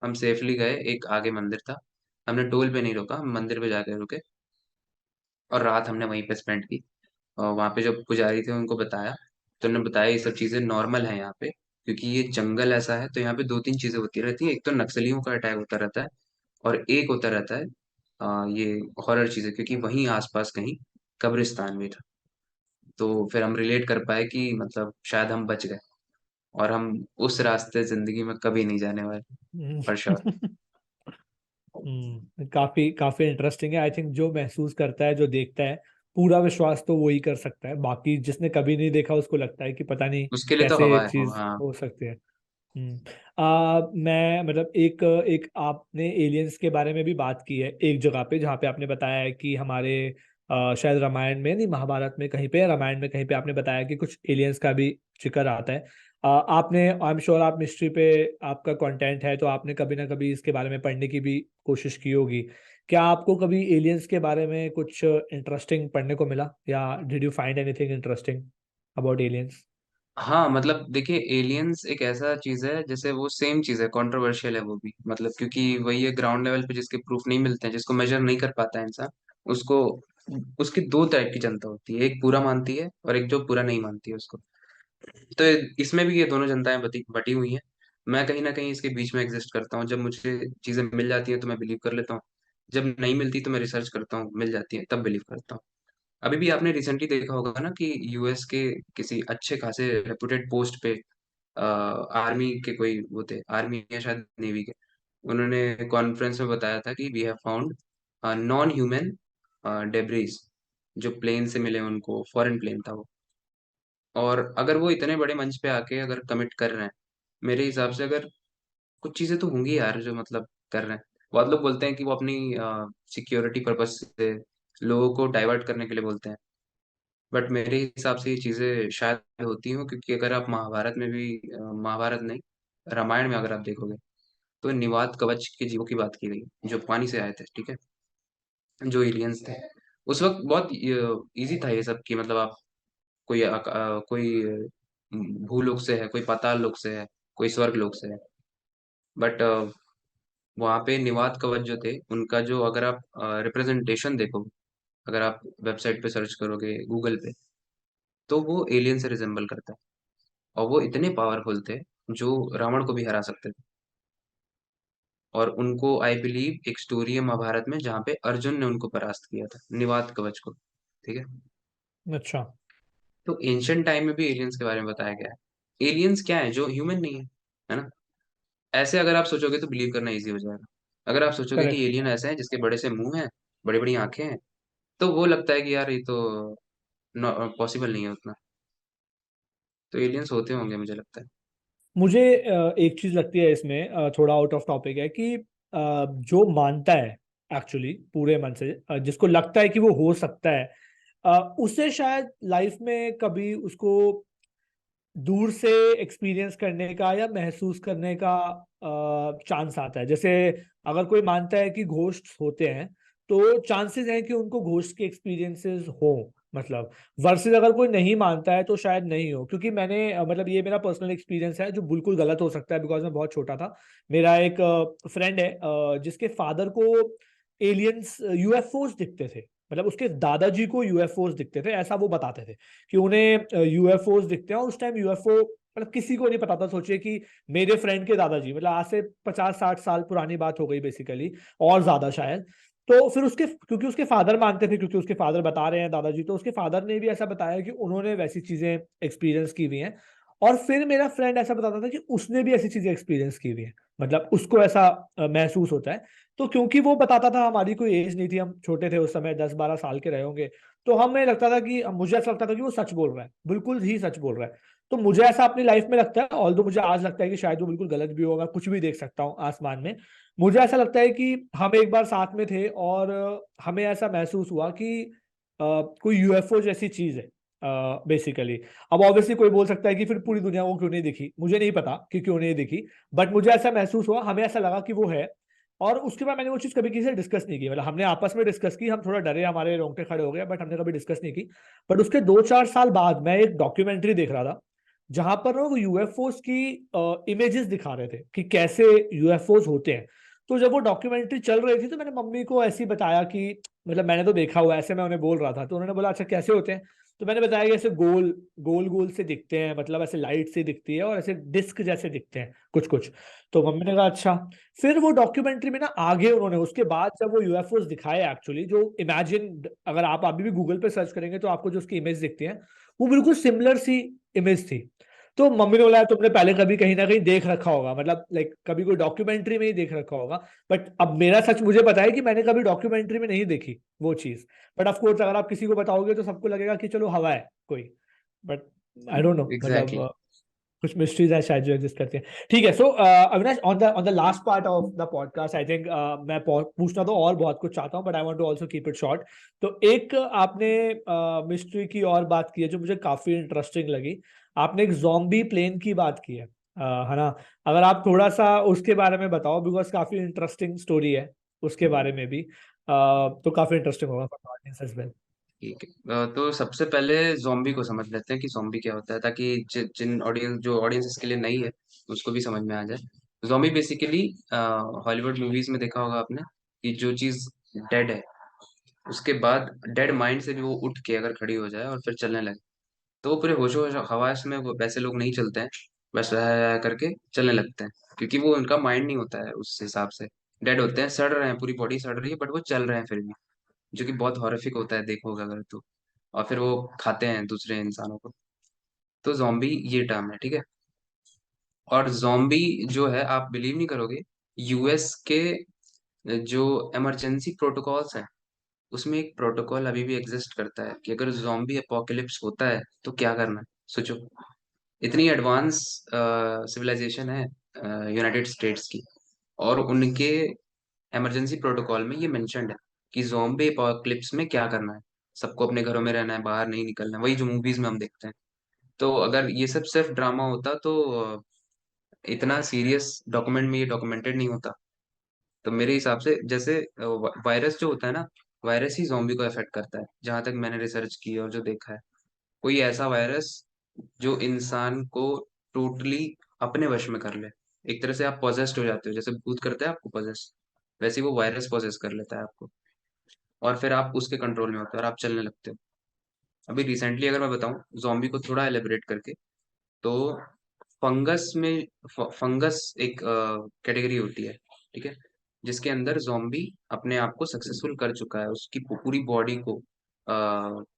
हम सेफली गए, एक आगे मंदिर था, हमने टोल पे नहीं रुका, हम मंदिर पे जाके रुके, और रात हमने वहीं पे स्पेंड की। और वहाँ पे जो पुजारी थे उनको बताया, तो उन्होंने बताया ये सब चीजें नॉर्मल है यहाँ पे, क्योंकि ये जंगल ऐसा है, तो यहाँ पे दो तीन चीजें होती रहती है। एक तो नक्सलियों का अटैक होता रहता है, और एक होता रहता है ये हॉरर चीजें, क्योंकि वहीं आसपास कहीं कब्रिस्तान भी था। तो फिर हम रिलेट कर पाए कि मतलब शायद हम बच गए, और हम उस रास्ते जिंदगी में कभी नहीं जाने वाले, फॉर श्योर। काफी काफी इंटरेस्टिंग है। आई थिंक जो महसूस करता है, जो देखता है, पूरा विश्वास तो वो ही कर सकता है। बाकी जिसने कभी नहीं देखा उसको लगता है कि पता नहीं उसके लिए तो कैसे हवा है चीज हाँ। हो सकती है। मैं मतलब एक एक आपने एलियंस के बारे में भी बात की है एक जगह पे, जहाँ पे आपने बताया है कि हमारे शायद रामायण में नहीं, महाभारत में कहीं पे या रामायण में कहीं पे आपने बताया कि कुछ एलियंस का भी जिक्र आता है। आपने, आई एम श्योर आप मिस्ट्री पे आपका कंटेंट है, तो आपने कभी ना कभी इसके बारे में पढ़ने की भी कोशिश की होगी। क्या आपको कभी एलियंस के बारे में कुछ इंटरेस्टिंग पढ़ने को मिला, या did you find anything interesting about aliens? हाँ मतलब देखिए, एलियंस एक ऐसा चीज है, जैसे वो सेम चीज है, कंट्रोवर्शियल है वो भी, मतलब क्योंकि वही है ग्राउंड लेवल पे जिसके प्रूफ नहीं मिलते हैं, जिसको मेजर नहीं कर पाता है इंसान, उसको, उसकी दो टाइप की जनता होती है, एक पूरा मानती है और एक जो पूरा नहीं मानती है उसको। तो इसमें भी ये दोनों जनताएं बटी बटी हुई हैं। मैं कहीं ना कहीं इसके बीच में एग्जिस्ट करता हूँ, जब मुझे चीजें मिल जाती हैं तो मैं बिलीव कर लेता हूँ, जब नहीं मिलती तो मैं रिसर्च करता हूँ, मिल जाती है तब बिलीव करता हूँ। अभी भी आपने रिसेंटली देखा होगा ना कि यूएस के किसी अच्छे खासे रेपुटेड पोस्ट पे आर्मी के कोई वो थे, आर्मी या शायद नेवी के, उन्होंने कॉन्फ्रेंस में बताया था कि we have found non human debris, जो प्लेन से मिले उनको, फॉरेन प्लेन था वो। और अगर वो इतने बड़े मंच पे आके अगर कमिट कर रहे हैं, मेरे हिसाब से अगर कुछ चीजें तो होंगी यार जो मतलब कर रहे हैं। बहुत लोग बोलते हैं कि वो अपनी सिक्योरिटी पर्पस से लोगों को डाइवर्ट करने के लिए बोलते हैं, बट मेरे हिसाब से ये चीजें शायद होती हो, क्योंकि अगर आप महाभारत में भी महाभारत नहीं, रामायण में अगर आप देखोगे, तो निवात कवच के जीवों की बात की गई जो पानी से आए थे, ठीक है, जो एलियंस थे। उस वक्त बहुत इजी था ये सब, कि मतलब आप कोई कोई भूलोक से है, कोई पाताल लोक से है, कोई स्वर्ग लोक से है, बट वहाँ पे निवात कवच जो थे उनका, जो अगर आप रिप्रेजेंटेशन देखो, अगर आप वेबसाइट पे सर्च करोगे गूगल पे, तो वो एलियन से रिजेम्बल करता है। और वो इतने पावरफुल थे जो रावण को भी हरा सकते थे। और उनको आई बिलीव एक स्टोरी है महाभारत में जहाँ पे अर्जुन ने उनको परास्त किया था, निवात कवच को, ठीक है। अच्छा। तो एंशियंट टाइम में भी एलियंस के बारे में बताया गया है। एलियंस क्या है जो ह्यूमन नहीं है ना। ऐसे अगर आप सोचोगे तो बिलीव करना इजी हो जाएगा। अगर आप सोचोगे कि करेक्ट। एलियन ऐसे हैं जिसके बड़े से मुंह हैं, बड़ी बड़ी आंखें हैं, तो वो लगता है कि यार ये तो पॉसिबल नहीं है उतना। तो एलियंस होते होंगे मुझे लगता है। मुझे एक चीज लगती है इसमें, थोड़ा आउट ऑफ टॉपिक है कि जो मानता है एक्चुअली पूरे मन से, जिसको लगता है कि वो हो सकता है, उसे शायद लाइफ में कभी उसको दूर से एक्सपीरियंस करने का या महसूस करने का चांस आता है। जैसे अगर कोई मानता है कि घोस्ट होते हैं, तो चांसेस हैं कि उनको घोस्ट के एक्सपीरियंसेस हो, मतलब। वर्सेस अगर कोई नहीं मानता है तो शायद नहीं हो। क्योंकि मैंने मतलब ये मेरा पर्सनल एक्सपीरियंस है जो बिल्कुल गलत हो सकता है, बिकॉज मैं बहुत छोटा था। मेरा एक फ्रेंड है जिसके फादर को एलियंस, यूएफओस दिखते थे। मतलब उसके दादाजी को यूएफओस दिखते थे, ऐसा वो बताते थे कि उन्हें यूएफओस दिखते हैं। और उस टाइम यूएफओ मतलब किसी को नहीं पता था। सोचिए कि मेरे फ्रेंड के दादाजी, मतलब आज से 50-60 साल पुरानी बात हो गई बेसिकली, और ज्यादा शायद। तो फिर उसके, क्योंकि उसके फादर मानते थे, क्योंकि उसके फादर बता रहे हैं दादाजी, तो उसके फादर ने भी ऐसा बताया कि उन्होंने वैसी चीजें एक्सपीरियंस की हुई हैं। और फिर मेरा फ्रेंड ऐसा बताता था कि उसने भी ऐसी चीजें एक्सपीरियंस की हुई है, मतलब उसको ऐसा महसूस होता है। तो क्योंकि वो बताता था, हमारी कोई एज नहीं थी, हम छोटे थे उस समय, 10-12 साल के रहे होंगे, तो हमें लगता था कि, मुझे ऐसा लगता था कि वो सच बोल रहा है, बिल्कुल ही सच बोल रहा है। तो मुझे ऐसा अपनी लाइफ में लगता है, ऑल्दो मुझे आज लगता है कि शायद वो बिल्कुल गलत भी होगा, कुछ भी देख सकता हूँ आसमान में। मुझे ऐसा लगता है कि हम एक बार साथ में थे और हमें ऐसा महसूस हुआ कि कोई यूएफओ जैसी चीज है बेसिकली। अब ऑब्वियसली कोई बोल सकता है कि फिर पूरी दुनिया को क्यों नहीं दिखी, मुझे नहीं पता कि क्यों नहीं दिखी, बट मुझे ऐसा महसूस हुआ, हमें ऐसा लगा कि वो है। और उसके बाद मैंने वो चीज कभी किसी से डिस्कस नहीं की, मतलब हमने आपस में डिस्कस की, हम थोड़ा डरे, हमारे रोंगटे खड़े हो गए, बट हमने कभी डिस्कस नहीं की। बट उसके 2-4 साल बाद मैं एक डॉक्यूमेंट्री देख रहा था जहां पर ना वो यूएफओस की इमेजेस दिखा रहे थे कि कैसे यूएफओस होते हैं। तो जब वो डॉक्यूमेंट्री चल रही थी तो मैंने मम्मी को ऐसे ही बताया कि मतलब मैंने तो देखा हुआ है, ऐसे मैं उन्हें बोल रहा था। तो उन्होंने बोला अच्छा कैसे होते हैं। तो मैंने बताया कि ऐसे गोल गोल गोल से दिखते हैं, मतलब ऐसे लाइट से दिखती है और ऐसे डिस्क जैसे दिखते हैं कुछ कुछ। तो मम्मी ने कहा अच्छा। फिर वो डॉक्यूमेंट्री में ना आगे उन्होंने उसके बाद जब वो यूएफओस दिखाए एक्चुअली, जो इमेजिन, अगर आप अभी भी गूगल पे सर्च करेंगे तो आपको जो उसकी इमेज दिखती है वो बिल्कुल सिमिलर सी इमेज थी। तो मम्मी ने बोला तुमने पहले कभी कहीं ना कहीं देख रखा होगा, मतलब लाइक कभी कोई डॉक्यूमेंट्री में ही देख रखा होगा। बट अब मेरा सच मुझे पता है कि मैंने कभी डॉक्यूमेंट्री में नहीं देखी वो चीज। बट ऑफ कोर्स अगर आप किसी को बताओगे तो सबको लगेगा कि चलो हवा है कोई। बट आई डोंट नो, मतलब एग्जैक्टली। कुछ मिस्ट्रीज है शायद जो एग्जिस्ट करती हैं। ठीक है, so Avinash, on the last part of the podcast I think मैं पूछना तो और बहुत कुछ चाहता हूँ, but I want to also keep it short. तो एक आपने मिस्ट्री की और बात की है जो मुझे काफी इंटरेस्टिंग लगी। आपने एक जॉम्बी प्लेन की बात की है ना? अगर आप थोड़ा सा उसके बारे में बताओ, बिकॉज काफी इंटरेस्टिंग स्टोरी है उसके बारे में भी। तो काफी इंटरेस्टिंग होगा फॉर ऑडियंस एज वेल। ठीक है, तो सबसे पहले जॉम्बी को समझ लेते हैं कि जॉम्बी क्या होता है, ताकि जिन ऑडियंस जो ऑडियंस इसके लिए नहीं है उसको भी समझ में आ जाए। जॉम्बी बेसिकली हॉलीवुड मूवीज में देखा होगा आपने कि जो चीज डेड है उसके बाद डेड माइंड से भी वो उठ के अगर खड़ी हो जाए और फिर चलने लगे, तो वो पूरे होशो हवास में वो वैसे लोग नहीं चलते हैं, बस करके चलने लगते हैं, क्योंकि वो उनका माइंड नहीं होता है उस हिसाब से। डेड होते हैं, सड़ रहे हैं, पूरी बॉडी सड़ रही है, बट वो चल रहे हैं फिर भी, जो कि बहुत हॉरिफिक होता है देखोगे अगर तो। और फिर वो खाते हैं दूसरे इंसानों को। तो जॉम्बी ये टर्म है, ठीक है। और जॉम्बी जो है, आप बिलीव नहीं करोगे, यूएस के जो इमरजेंसी प्रोटोकॉल्स हैं उसमें एक प्रोटोकॉल अभी भी एग्जिस्ट करता है कि अगर जॉम्बी अपोकेलिप्स होता है तो क्या करना है। सोचो, इतनी एडवांस सिविलाइजेशन है यूनाइटेड स्टेट्स की, और उनके इमरजेंसी प्रोटोकॉल में ये मेंशन्ड है कि ज़ॉम्बी एपोकलिप्स में क्या करना है। सबको अपने घरों में रहना है, बाहर नहीं निकलना है, वही जो मूवीज में हम देखते हैं। तो अगर ये सब सिर्फ ड्रामा होता तो इतना सीरियस डॉक्यूमेंट में ये डॉक्यूमेंटेड नहीं होता। तो मेरे हिसाब से जैसे वायरस जो होता है ना, वायरस ही ज़ॉम्बी को अफेक्ट करता है, जहां तक मैंने रिसर्च की और जो देखा है। कोई ऐसा वायरस जो इंसान को टोटली अपने वश में कर ले। एक तरह से आप पॉजेस्ड हो जाते हो, जैसे भूत करते हैं आपको पॉजेस, वैसे ही वो वायरस पॉजेस कर लेता है आपको, और फिर आप उसके कंट्रोल में होते हो और आप चलने लगते हो। अभी रिसेंटली अगर मैं बताऊं जॉम्बी को थोड़ा एलिब्रेट करके, तो फंगस में फंगस एक कैटेगरी होती है, ठीक है, जिसके अंदर जॉम्बी अपने आप को सक्सेसफुल कर चुका है उसकी पूरी बॉडी को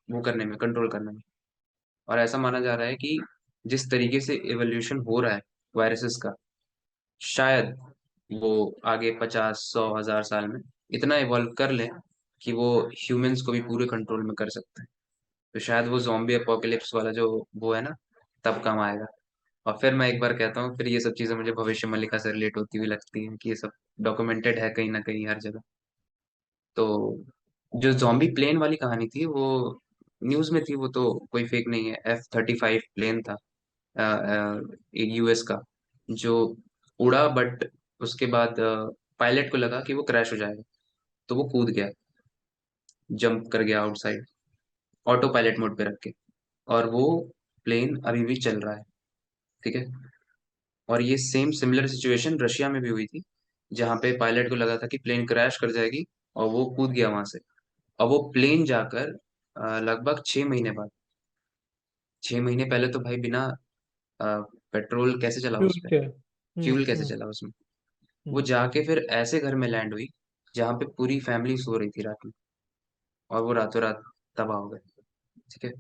वो करने में, कंट्रोल करने में। और ऐसा माना जा रहा है कि जिस तरीके से एवोल्यूशन हो रहा है वायरसेस का, शायद वो आगे 50, 100, 1000 साल में इतना इवॉल्व कर ले कि वो ह्यूमंस को भी पूरे कंट्रोल में कर सकते हैं। तो शायद वो जॉम्बी अपोकलिप्स वाला जो वो है ना, तब काम आएगा। और फिर मैं एक बार कहता हूँ, फिर ये सब चीजें मुझे भविष्य मल्लिका से रिलेट होती हुई लगती हैं कि ये सब डॉक्यूमेंटेड है कहीं ना कहीं हर जगह। तो जो जॉम्बी प्लेन वाली कहानी थी वो न्यूज में थी, वो तो कोई फेक नहीं है। F-35 प्लेन था यूएस का, जो उड़ा, बट उसके बाद पायलट को लगा कि वो क्रैश हो जाएगा, तो वो कूद गया, जंप कर गया आउटसाइड, ऑटो पायलट मोड पे रख के। और वो प्लेन अभी भी चल रहा है, ठीक है। और ये सेम सिमिलर सिचुएशन रशिया में भी हुई थी, जहाँ पे पायलट को लगा था कि प्लेन क्रैश कर जाएगी, और वो कूद गया वहां से। और वो प्लेन जाकर लगभग 6 महीने बाद, 6 महीने पहले तो भाई बिना पेट्रोल कैसे चला उस फ्यूल पे, के। फ्यूल कैसे हम्म। चला उसमें। वो हम्म। जाके फिर ऐसे घर में लैंड हुई जहाँ पे पूरी फैमिली सो रही थी रात में, और वो रातों रात तबाह हो गए, ठीक है।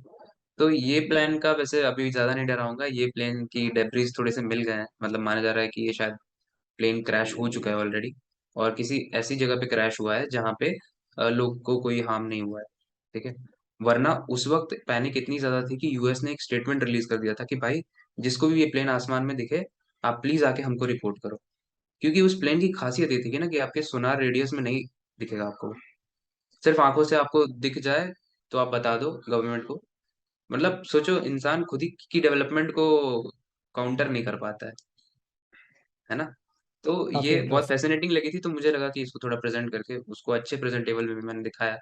तो ये प्लेन का वैसे अभी ज्यादा नहीं डराऊंगा, ये प्लेन की डेब्रिस थोड़े से मिल गए हैं, मतलब माना जा रहा है कि ये शायद प्लेन क्रैश हो चुका है ऑलरेडी, और किसी ऐसी जगह पे क्रैश हुआ है जहाँ पे लोग को कोई हार्म नहीं हुआ है, ठीक है। वरना उस वक्त पैनिक इतनी ज्यादा थी कि यूएस ने एक स्टेटमेंट रिलीज कर दिया था कि भाई जिसको भी ये प्लेन आसमान में दिखे, आप प्लीज आके हमको रिपोर्ट करो। क्योंकि उस प्लेन की खासियत ये थी कि ना कि आपके सोनार रेडियस में नहीं दिखेगा आपको, सिर्फ आंखों से आपको दिख जाए तो आप बता दो गवर्नमेंट को। मतलब सोचो, इंसान खुद ही की डेवलपमेंट को काउंटर नहीं कर पाता है ना। तो काफी ये बहुत इंटरेस्टिंग। फैसिनेटिंग लगी थी, तो मुझे लगा कि इसको थोड़ा प्रेजेंट करके उसको अच्छे प्रेजेंटेबल में भी मैंने दिखाया।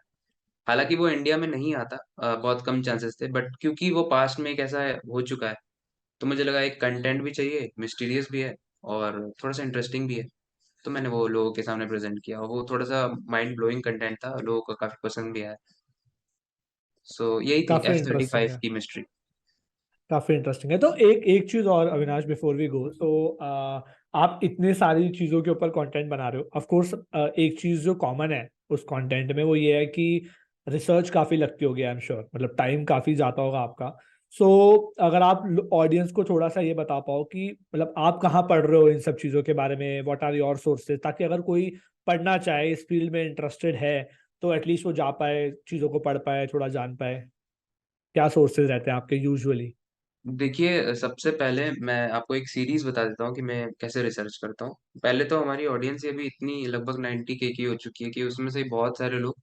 हालांकि वो इंडिया में नहीं आता, बहुत कम चांसेस थे, बट क्योंकि वो पास्ट में एक ऐसा हो चुका है, तो मुझे लगा एक कंटेंट भी चाहिए, मिस्टीरियस भी है और थोड़ा सा इंटरेस्टिंग भी है। तो मैंने वो लोगों के सामने प्रेजेंट किया, और वो थोड़ा सा माइंड ब्लोइंग कंटेंट था, लोगों को काफी पसंद भी आया। सो यही थी काफी इंटरेस्टिंग F-35 है। की मिस्ट्री। काफी इंटरेस्टिंग है। तो एक एक चीज और अविनाश, बिफोर वी गो, तो आप इतने सारी चीजों के ऊपर कंटेंट बना रहे हो, ऑफ कोर्स एक चीज जो कॉमन है उस कंटेंट में वो ये है कि रिसर्च काफी लगती होगी, आई एम श्योर, मतलब टाइम काफी जाता होगा आपका। सो अगर आप ऑडियंस को थोड़ा सा ये बता पाओ कि मतलब आप कहाँ पढ़ रहे हो इन सब चीजों के बारे में, व्हाट आर योर सोर्सेज, ताकि अगर कोई पढ़ना चाहे, इस फील्ड में इंटरेस्टेड है, तो एटलीस्ट वो जा पाए, चीजों को पढ़ पाए, थोड़ा जान पाए। क्या सोर्सेज रहते हैं आपके यूजुअली? देखिए, सबसे पहले मैं आपको एक सीरीज बता देता हूँ कि मैं कैसे रिसर्च करता हूँ। पहले तो हमारी ऑडियंस ये भी इतनी लगभग 90K की हो चुकी है कि उसमें से बहुत सारे लोग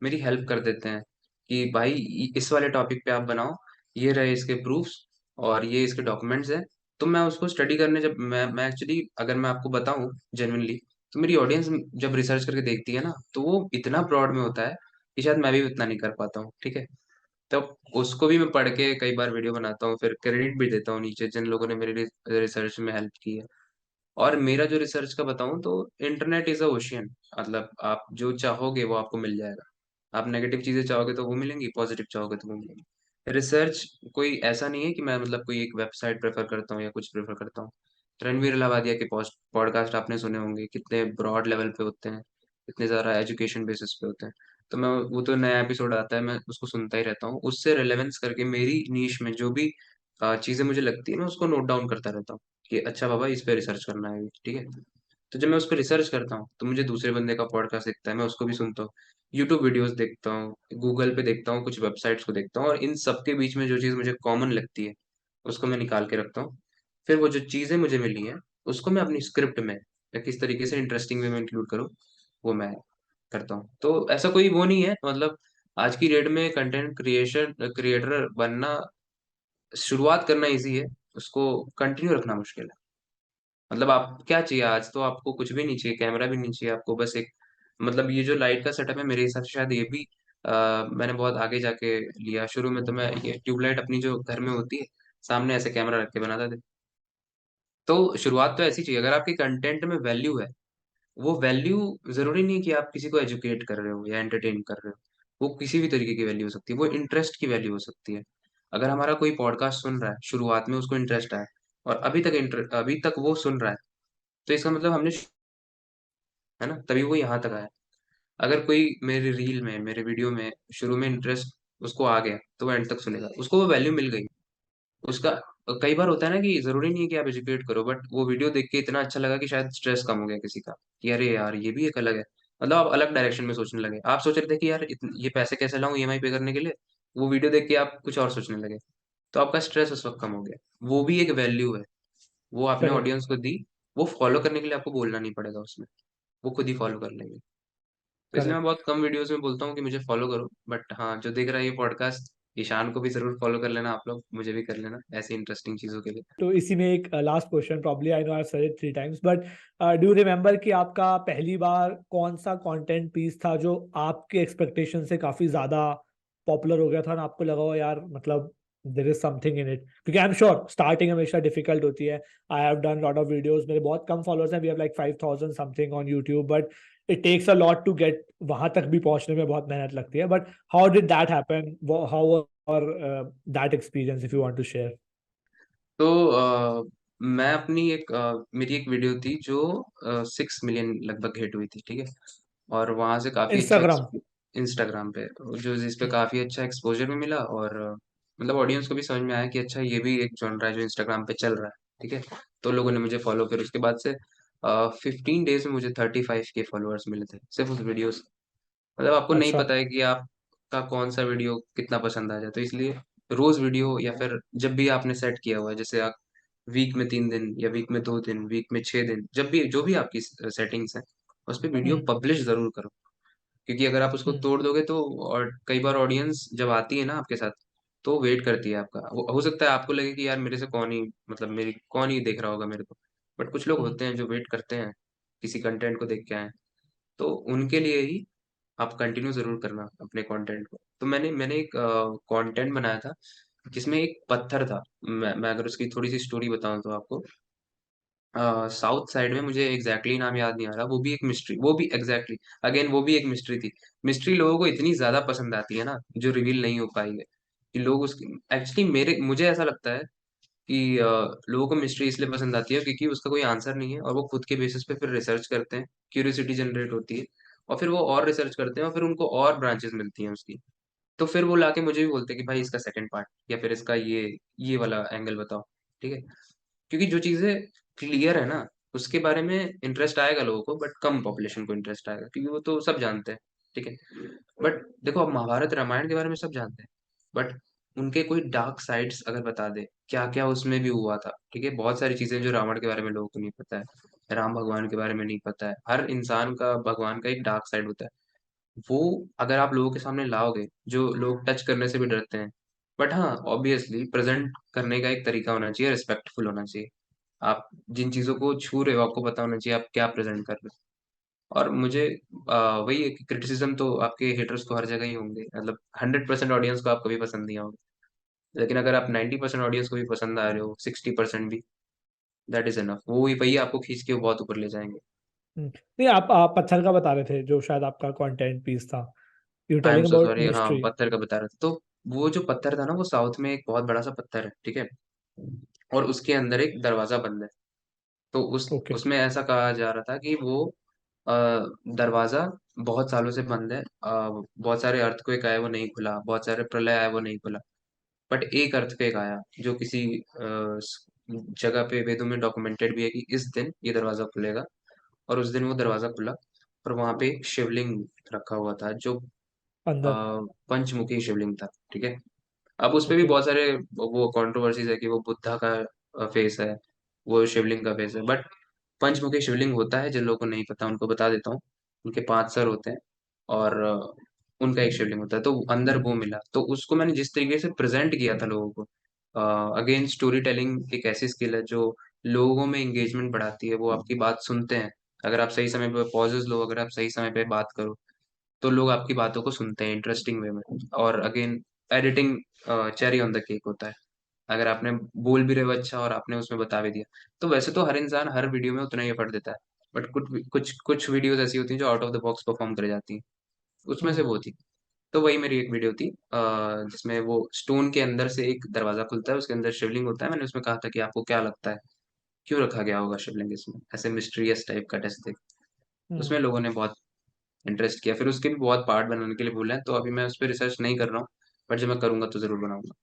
मेरी हेल्प कर देते हैं कि भाई इस वाले टॉपिक पे आप बनाओ, ये रहे इसके प्रूफ्स और ये इसके डॉक्यूमेंट्स हैं। तो मैं उसको स्टडी करने, जब मैं एक्चुअली अगर मैं आपको बताऊं जेन्युइनली, तो मेरी ऑडियंस जब रिसर्च करके देखती है ना, तो वो इतना ब्रॉड में होता है कि शायद मैं भी उतना नहीं कर पाता हूँ, ठीक है। तो उसको भी मैं पढ़ के कई बार वीडियो बनाता हूँ, फिर क्रेडिट भी देता हूँ नीचे जिन लोगों ने मेरे रिसर्च में हेल्प की है। और मेरा जो रिसर्च का बताऊँ तो इंटरनेट इज अ ओशियन। मतलब आप जो चाहोगे वो आपको मिल जाएगा। आप नेगेटिव चीजें चाहोगे तो वो मिलेंगी, पॉजिटिव चाहोगे तो वो मिलेंगी। रिसर्च कोई ऐसा नहीं है कि मैं मतलब कोई एक वेबसाइट प्रेफर करता हूँ या कुछ प्रेफर करता हूँ। रणवीर इलाहाबादिया के पॉडकास्ट आपने सुने होंगे, कितने ब्रॉड लेवल पे होते हैं, कितने ज्यादा एजुकेशन बेसिस पे होते हैं। तो मैं वो तो नया एपिसोड आता है, मैं उसको सुनता ही रहता हूँ, उससे रेलेवेंस करके मेरी नीश में जो भी चीजें मुझे लगती है मैं उसको नोट डाउन करता रहता हूँ कि अच्छा बाबा इस पे रिसर्च करना है, ठीक है। तो जब मैं उस पर रिसर्च करता हूँ तो मुझे दूसरे बंदे का पॉडकास्ट दिखता है, मैं उसको भी सुनता हूँ। यूट्यूब वीडियोस देखता हूँ, गूगल पे देखता हूँ, कुछ वेबसाइट्स को देखता हूँ, और इन सब के बीच में जो चीज़ मुझे कॉमन लगती है उसको मैं निकाल के रखता हूँ। फिर वो जो चीज़ें मुझे मिली हैं उसको मैं अपनी स्क्रिप्ट में या किस तरीके से इंटरेस्टिंग वे में इंक्लूड करूँ, वो मैं करता हूँ। तो ऐसा कोई वो नहीं है, मतलब आज की डेट में कंटेंट क्रिएशन क्रिएटर बनना, शुरुआत करना इजी है, उसको कंटिन्यू रखना मुश्किल है। मतलब आप क्या चाहिए, आज तो आपको कुछ भी नहीं चाहिए, कैमरा भी नहीं चाहिए आपको, बस एक मतलब ये जो लाइट का सेटअप है मेरे हिसाब से शायद ये भी मैंने बहुत आगे जाके लिया। शुरू में तो मैं ये ट्यूबलाइट अपनी जो घर में होती है सामने ऐसे कैमरा रख के बनाता था। तो शुरुआत तो ऐसी चाहिए, अगर आपके कंटेंट में वैल्यू है, वो वैल्यू जरूरी नहीं कि आप किसी को एजुकेट कर रहे हो या एंटरटेन कर रहे हो, वो किसी भी तरीके की वैल्यू हो सकती है, वो इंटरेस्ट की वैल्यू हो सकती है। अगर हमारा कोई पॉडकास्ट सुन रहा है, शुरुआत में उसको इंटरेस्ट आया और अभी तक वो सुन रहा है, तो इसका मतलब हमने, है ना, तभी वो यहाँ तक आया। अगर कोई मेरे रील में, मेरे वीडियो में शुरू में इंटरेस्ट उसको आ गया, तो वो एंड तक सुनेगा, उसको वो वैल्यू मिल गई उसका। कई बार होता है ना कि जरूरी नहीं है कि आप एजुकेट करो, बट वो वीडियो देख के इतना अच्छा लगा कि शायद स्ट्रेस कम हो गया किसी का, कि अरे यार ये भी एक अलग है। मतलब आप अलग डायरेक्शन में सोचने लगे, आप सोच रहे थे कि यार ये पैसे कैसे लाऊं ईएमआई पे करने के लिए, वो वीडियो देख के आप कुछ और सोचने लगे, तो आपका स्ट्रेस उस वक्त कम हो गया। वो भी एक वैल्यू है, वो आपने करेक्ट। ऑडियंस को दी। वो फॉलो करने के लिए आपको बोलना नहीं पड़ेगा उसमें, वो खुद ही फॉलो कर लेंगे। तो इसलिए मैं करेक्ट। बहुत कम वीडियोस में बोलता हूँ कि मुझे फॉलो करो, बट हाँ, जो देख रहा है ये पॉडकास्ट, ईशान को भी जरूर फॉलो कर लेना, आप लोग मुझे भी कर लेना ऐसी इंटरेस्टिंग चीजों के लिए। तो इसी में एक last question, probably I know I said it 3 times, but do you remember कि आपका पहली बार कौन सा कंटेंट पीस था जो आपके एक्सपेक्टेशन से काफी ज्यादा पॉपुलर हो गया था, और आपको लगा हो यार मतलब there is something in it? क्योंकि आई एम श्योर स्टार्टिंग हमेशा डिफिकल्ट होती है। I have done lot of videos, मेरे बहुत कम फॉलोअर्स हैं, we have like 5000 something on YouTube, but it takes a lot to get, वहां तक भी पहुंचने में बहुत मेहनत लगती है। But how did that happen, how और that experience, if you want to share? तो मैं अपनी मेरी एक वीडियो थी जो 6 मिलियन लगभग हिट हुई थी, ठीक है। और वहां से काफी अच्छा इंस्टाग्राम। इंस्टाग्राम पे, जो जिस पे काफी अच्छा एक्सपोजर भी मिला, और मतलब ऑडियंस को भी समझ में आया कि अच्छा ये भी एक जॉनरा है जो इंस्टाग्राम पे चल रहा है, ठीक है। तो लोगों ने मुझे फॉलो, फिर उसके बाद से 15 डेज में मुझे 35K फॉलोअर्स मिले थे सिर्फ उस वीडियो से। मतलब आपको नहीं अच्छा। पता है कि आपका कौन सा वीडियो कितना पसंद आ जाए, तो इसलिए रोज वीडियो, या फिर जब भी आपने सेट किया हुआ है, जैसे आप वीक में 3 दिन या वीक में 2 दिन, वीक में 6 दिन, जब भी जो भी आपकी सेटिंग्स है, उस पे वीडियो हम्म। पब्लिश जरूर करो। क्योंकि अगर आप उसको हम्म। तोड़ दोगे तो, और कई बार ऑडियंस जब आती है ना आपके साथ, तो वेट करती है आपका। हो सकता है आपको लगे कि यार मेरे से कौन ही, मतलब मेरी कौन ही देख रहा होगा मेरे को, बट कुछ लोग हम्म। होते हैं जो वेट करते हैं किसी कंटेंट को देख के आए। तो उनके लिए ही आप कंटिन्यू जरूर करना अपने कंटेंट को। तो मैंने मैंने एक कंटेंट बनाया था जिसमें एक पत्थर था। मैं अगर उसकी थोड़ी सी स्टोरी बताऊं तो आपको, साउथ साइड में, मुझे एग्जैक्टली नाम याद नहीं आ रहा, वो भी एक मिस्ट्री, वो भी एग्जैक्टली अगेन वो भी एक मिस्ट्री थी। मिस्ट्री लोगों को इतनी ज्यादा पसंद आती है ना, जो रिवील नहीं हो पाई है, कि लोग उसकी, एक्चुअली मेरे मुझे ऐसा लगता है कि लोगों को मिस्ट्री इसलिए पसंद आती है क्योंकि उसका कोई आंसर नहीं है, और वो खुद के बेसिस पे फिर रिसर्च करते हैं, क्यूरियोसिटी जनरेट होती है, और फिर वो और रिसर्च करते हैं, और फिर उनको और ब्रांचेस मिलती हैं उसकी। तो फिर वो लाके मुझे भी बोलते हैं कि भाई इसका सेकंड पार्ट, या फिर इसका ये वाला एंगल बताओ। ठीक है, क्योंकि जो चीजें क्लियर है ना, उसके बारे में इंटरेस्ट आएगा लोगों को, बट कम पॉपुलेशन को इंटरेस्ट आएगा, क्योंकि वो तो सब जानते हैं। ठीक है, बट देखो, अब महाभारत रामायण के बारे में सब जानते हैं, बट उनके कोई डार्क साइड्स अगर बता दे, क्या क्या उसमें भी हुआ था। ठीक है, बहुत सारी चीजें जो रावण के बारे में लोगों को नहीं पता है, राम भगवान के बारे में नहीं पता है। हर इंसान का, भगवान का एक डार्क साइड होता है। वो अगर आप लोगों के सामने लाओगे, जो लोग टच करने से भी डरते हैं, बट हाँ, ऑब्वियसली प्रेजेंट करने का एक तरीका होना चाहिए, रिस्पेक्टफुल होना चाहिए। आप जिन चीजों को छू रहे हो, आपको पता होना चाहिए आप क्या प्रेजेंट कर रहे हो। और मुझे वही है कि क्रिटिसिज्म तो, आपके हेटर्स तो हर जगह ही होंगे, मतलब 100% ऑडियंस को आप कभी पसंद नहीं आओगे, लेकिन अगर आप 90% ऑडियंस को भी पसंद आ रहे हो, 60% भी, दैट इज एनफ। वो ही वही आपको खींच के बहुत ऊपर ले जाएंगे। नहीं, आप पत्थर का बता रहे थे जो शायद आपका कंटेंट पीस था, you I am telling so about sorry, हाँ, मिस्ट्री। पत्थर का बता रहा था। तो वो जो पत्थर था ना, वो साउथ में एक बहुत बड़ा सा पत्थर है, ठीक है, और उसके अंदर एक दरवाजा बंद है। तो ओके। उसमें ऐसा कहा जा रहा था कि वो अ, दरवाजा बहुत सालों से बंद है, बहुत सारे अर्थक्वेक आए वो नहीं खुला, बहुत सारे प्रलय आए वो नहीं खुला, बट एक अर्थक्वेक आया जो किसी जगह पे वेदों में डॉक्यूमेंटेड भी है कि इस दिन ये दरवाजा खुलेगा। और उस दिन वो दरवाजा खुला, और वहां पे एक शिवलिंग रखा हुआ था, जो अंदर। पंचमुखी शिवलिंग था। ठीक है, अब उस पे भी ओके। बहुत सारे वो कंट्रोवर्सीज है कि वो बुद्धा का फेस है, वो शिवलिंग का फेस है, बट पंचमुखी शिवलिंग होता है। जिन लोगों को नहीं पता उनको बता देता हूँ, उनके 5 सर होते हैं, और उनका एक शिवलिंग होता है। तो अंदर वो मिला, तो उसको मैंने जिस तरीके से प्रेजेंट किया था लोगों को, अगेन स्टोरी टेलिंग एक ऐसी स्किल है जो लोगों में एंगेजमेंट बढ़ाती है। वो आपकी बात सुनते हैं, अगर आप सही समय पे पॉजेस लो, अगर आप सही समय पे बात करो, तो लोग आपकी बातों को सुनते हैं इंटरेस्टिंग वे में। और again, editing cherry on the cake होता है। अगर आपने बोल भी रहे हो अच्छा, और आपने उसमें बता भी दिया, तो वैसे तो हर इंसान हर वीडियो में उतना ही एफर्ट देता है, बट कुछ कुछ कुछ वीडियोस ऐसी होती हैं जो out of the box perform कर जाती हैं। उसमें से हम्म। वो थी। तो वही मेरी एक वीडियो थी, जिसमें वो स्टोन के अंदर से एक दरवाजा खुलता है, उसके अंदर शिवलिंग होता है। मैंने उसमें कहा था कि आपको क्या लगता है क्यों रखा गया होगा शिवलिंग इसमें, ऐसे मिस्टीरियस टाइप का टेस्ट थे। हम्म। उसमें लोगों ने बहुत इंटरेस्ट किया, फिर उसके भी बहुत पार्ट बनाने के लिए बोला है, तो अभी मैं उस पर रिसर्च नहीं कर रहा हूँ, बट जब मैं करूंगा तो जरूर बनाऊंगा।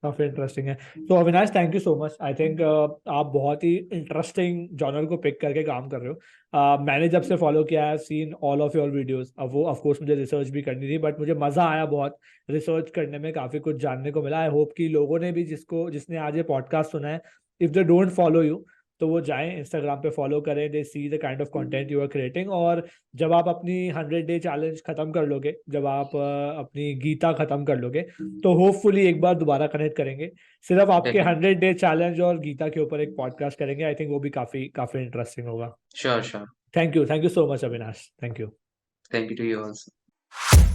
काफी इंटरेस्टिंग है। तो Avinash, thank you so much. I think आप बहुत ही इंटरेस्टिंग जॉनर को पिक करके काम कर रहे हो। मैंने जब से फॉलो किया है, seen all of your videos. अब वो ऑफ कोर्स मुझे रिसर्च भी करनी थी, बट मुझे मजा आया बहुत रिसर्च करने में, काफी कुछ जानने को मिला। आई होप कि लोगों ने भी, जिसने आज ये पॉडकास्ट सुना है, if they don't follow you, तो वो जाएं इंस्टाग्राम पे फॉलो करें, they see the kind of content you are creating. और जब आप अपनी 100 डे चैलेंज खत्म कर लोगे, जब आप अपनी गीता खत्म कर लोगे, तो होपफुली एक बार दोबारा कनेक्ट करेंगे, सिर्फ आपके डेफिनेटली। 100 डे चैलेंज और गीता के ऊपर एक पॉडकास्ट करेंगे। आई थिंक वो भी काफी काफी इंटरेस्टिंग होगा। Sure sure. Thank you so much Avinash, thank you. Thank you to you also.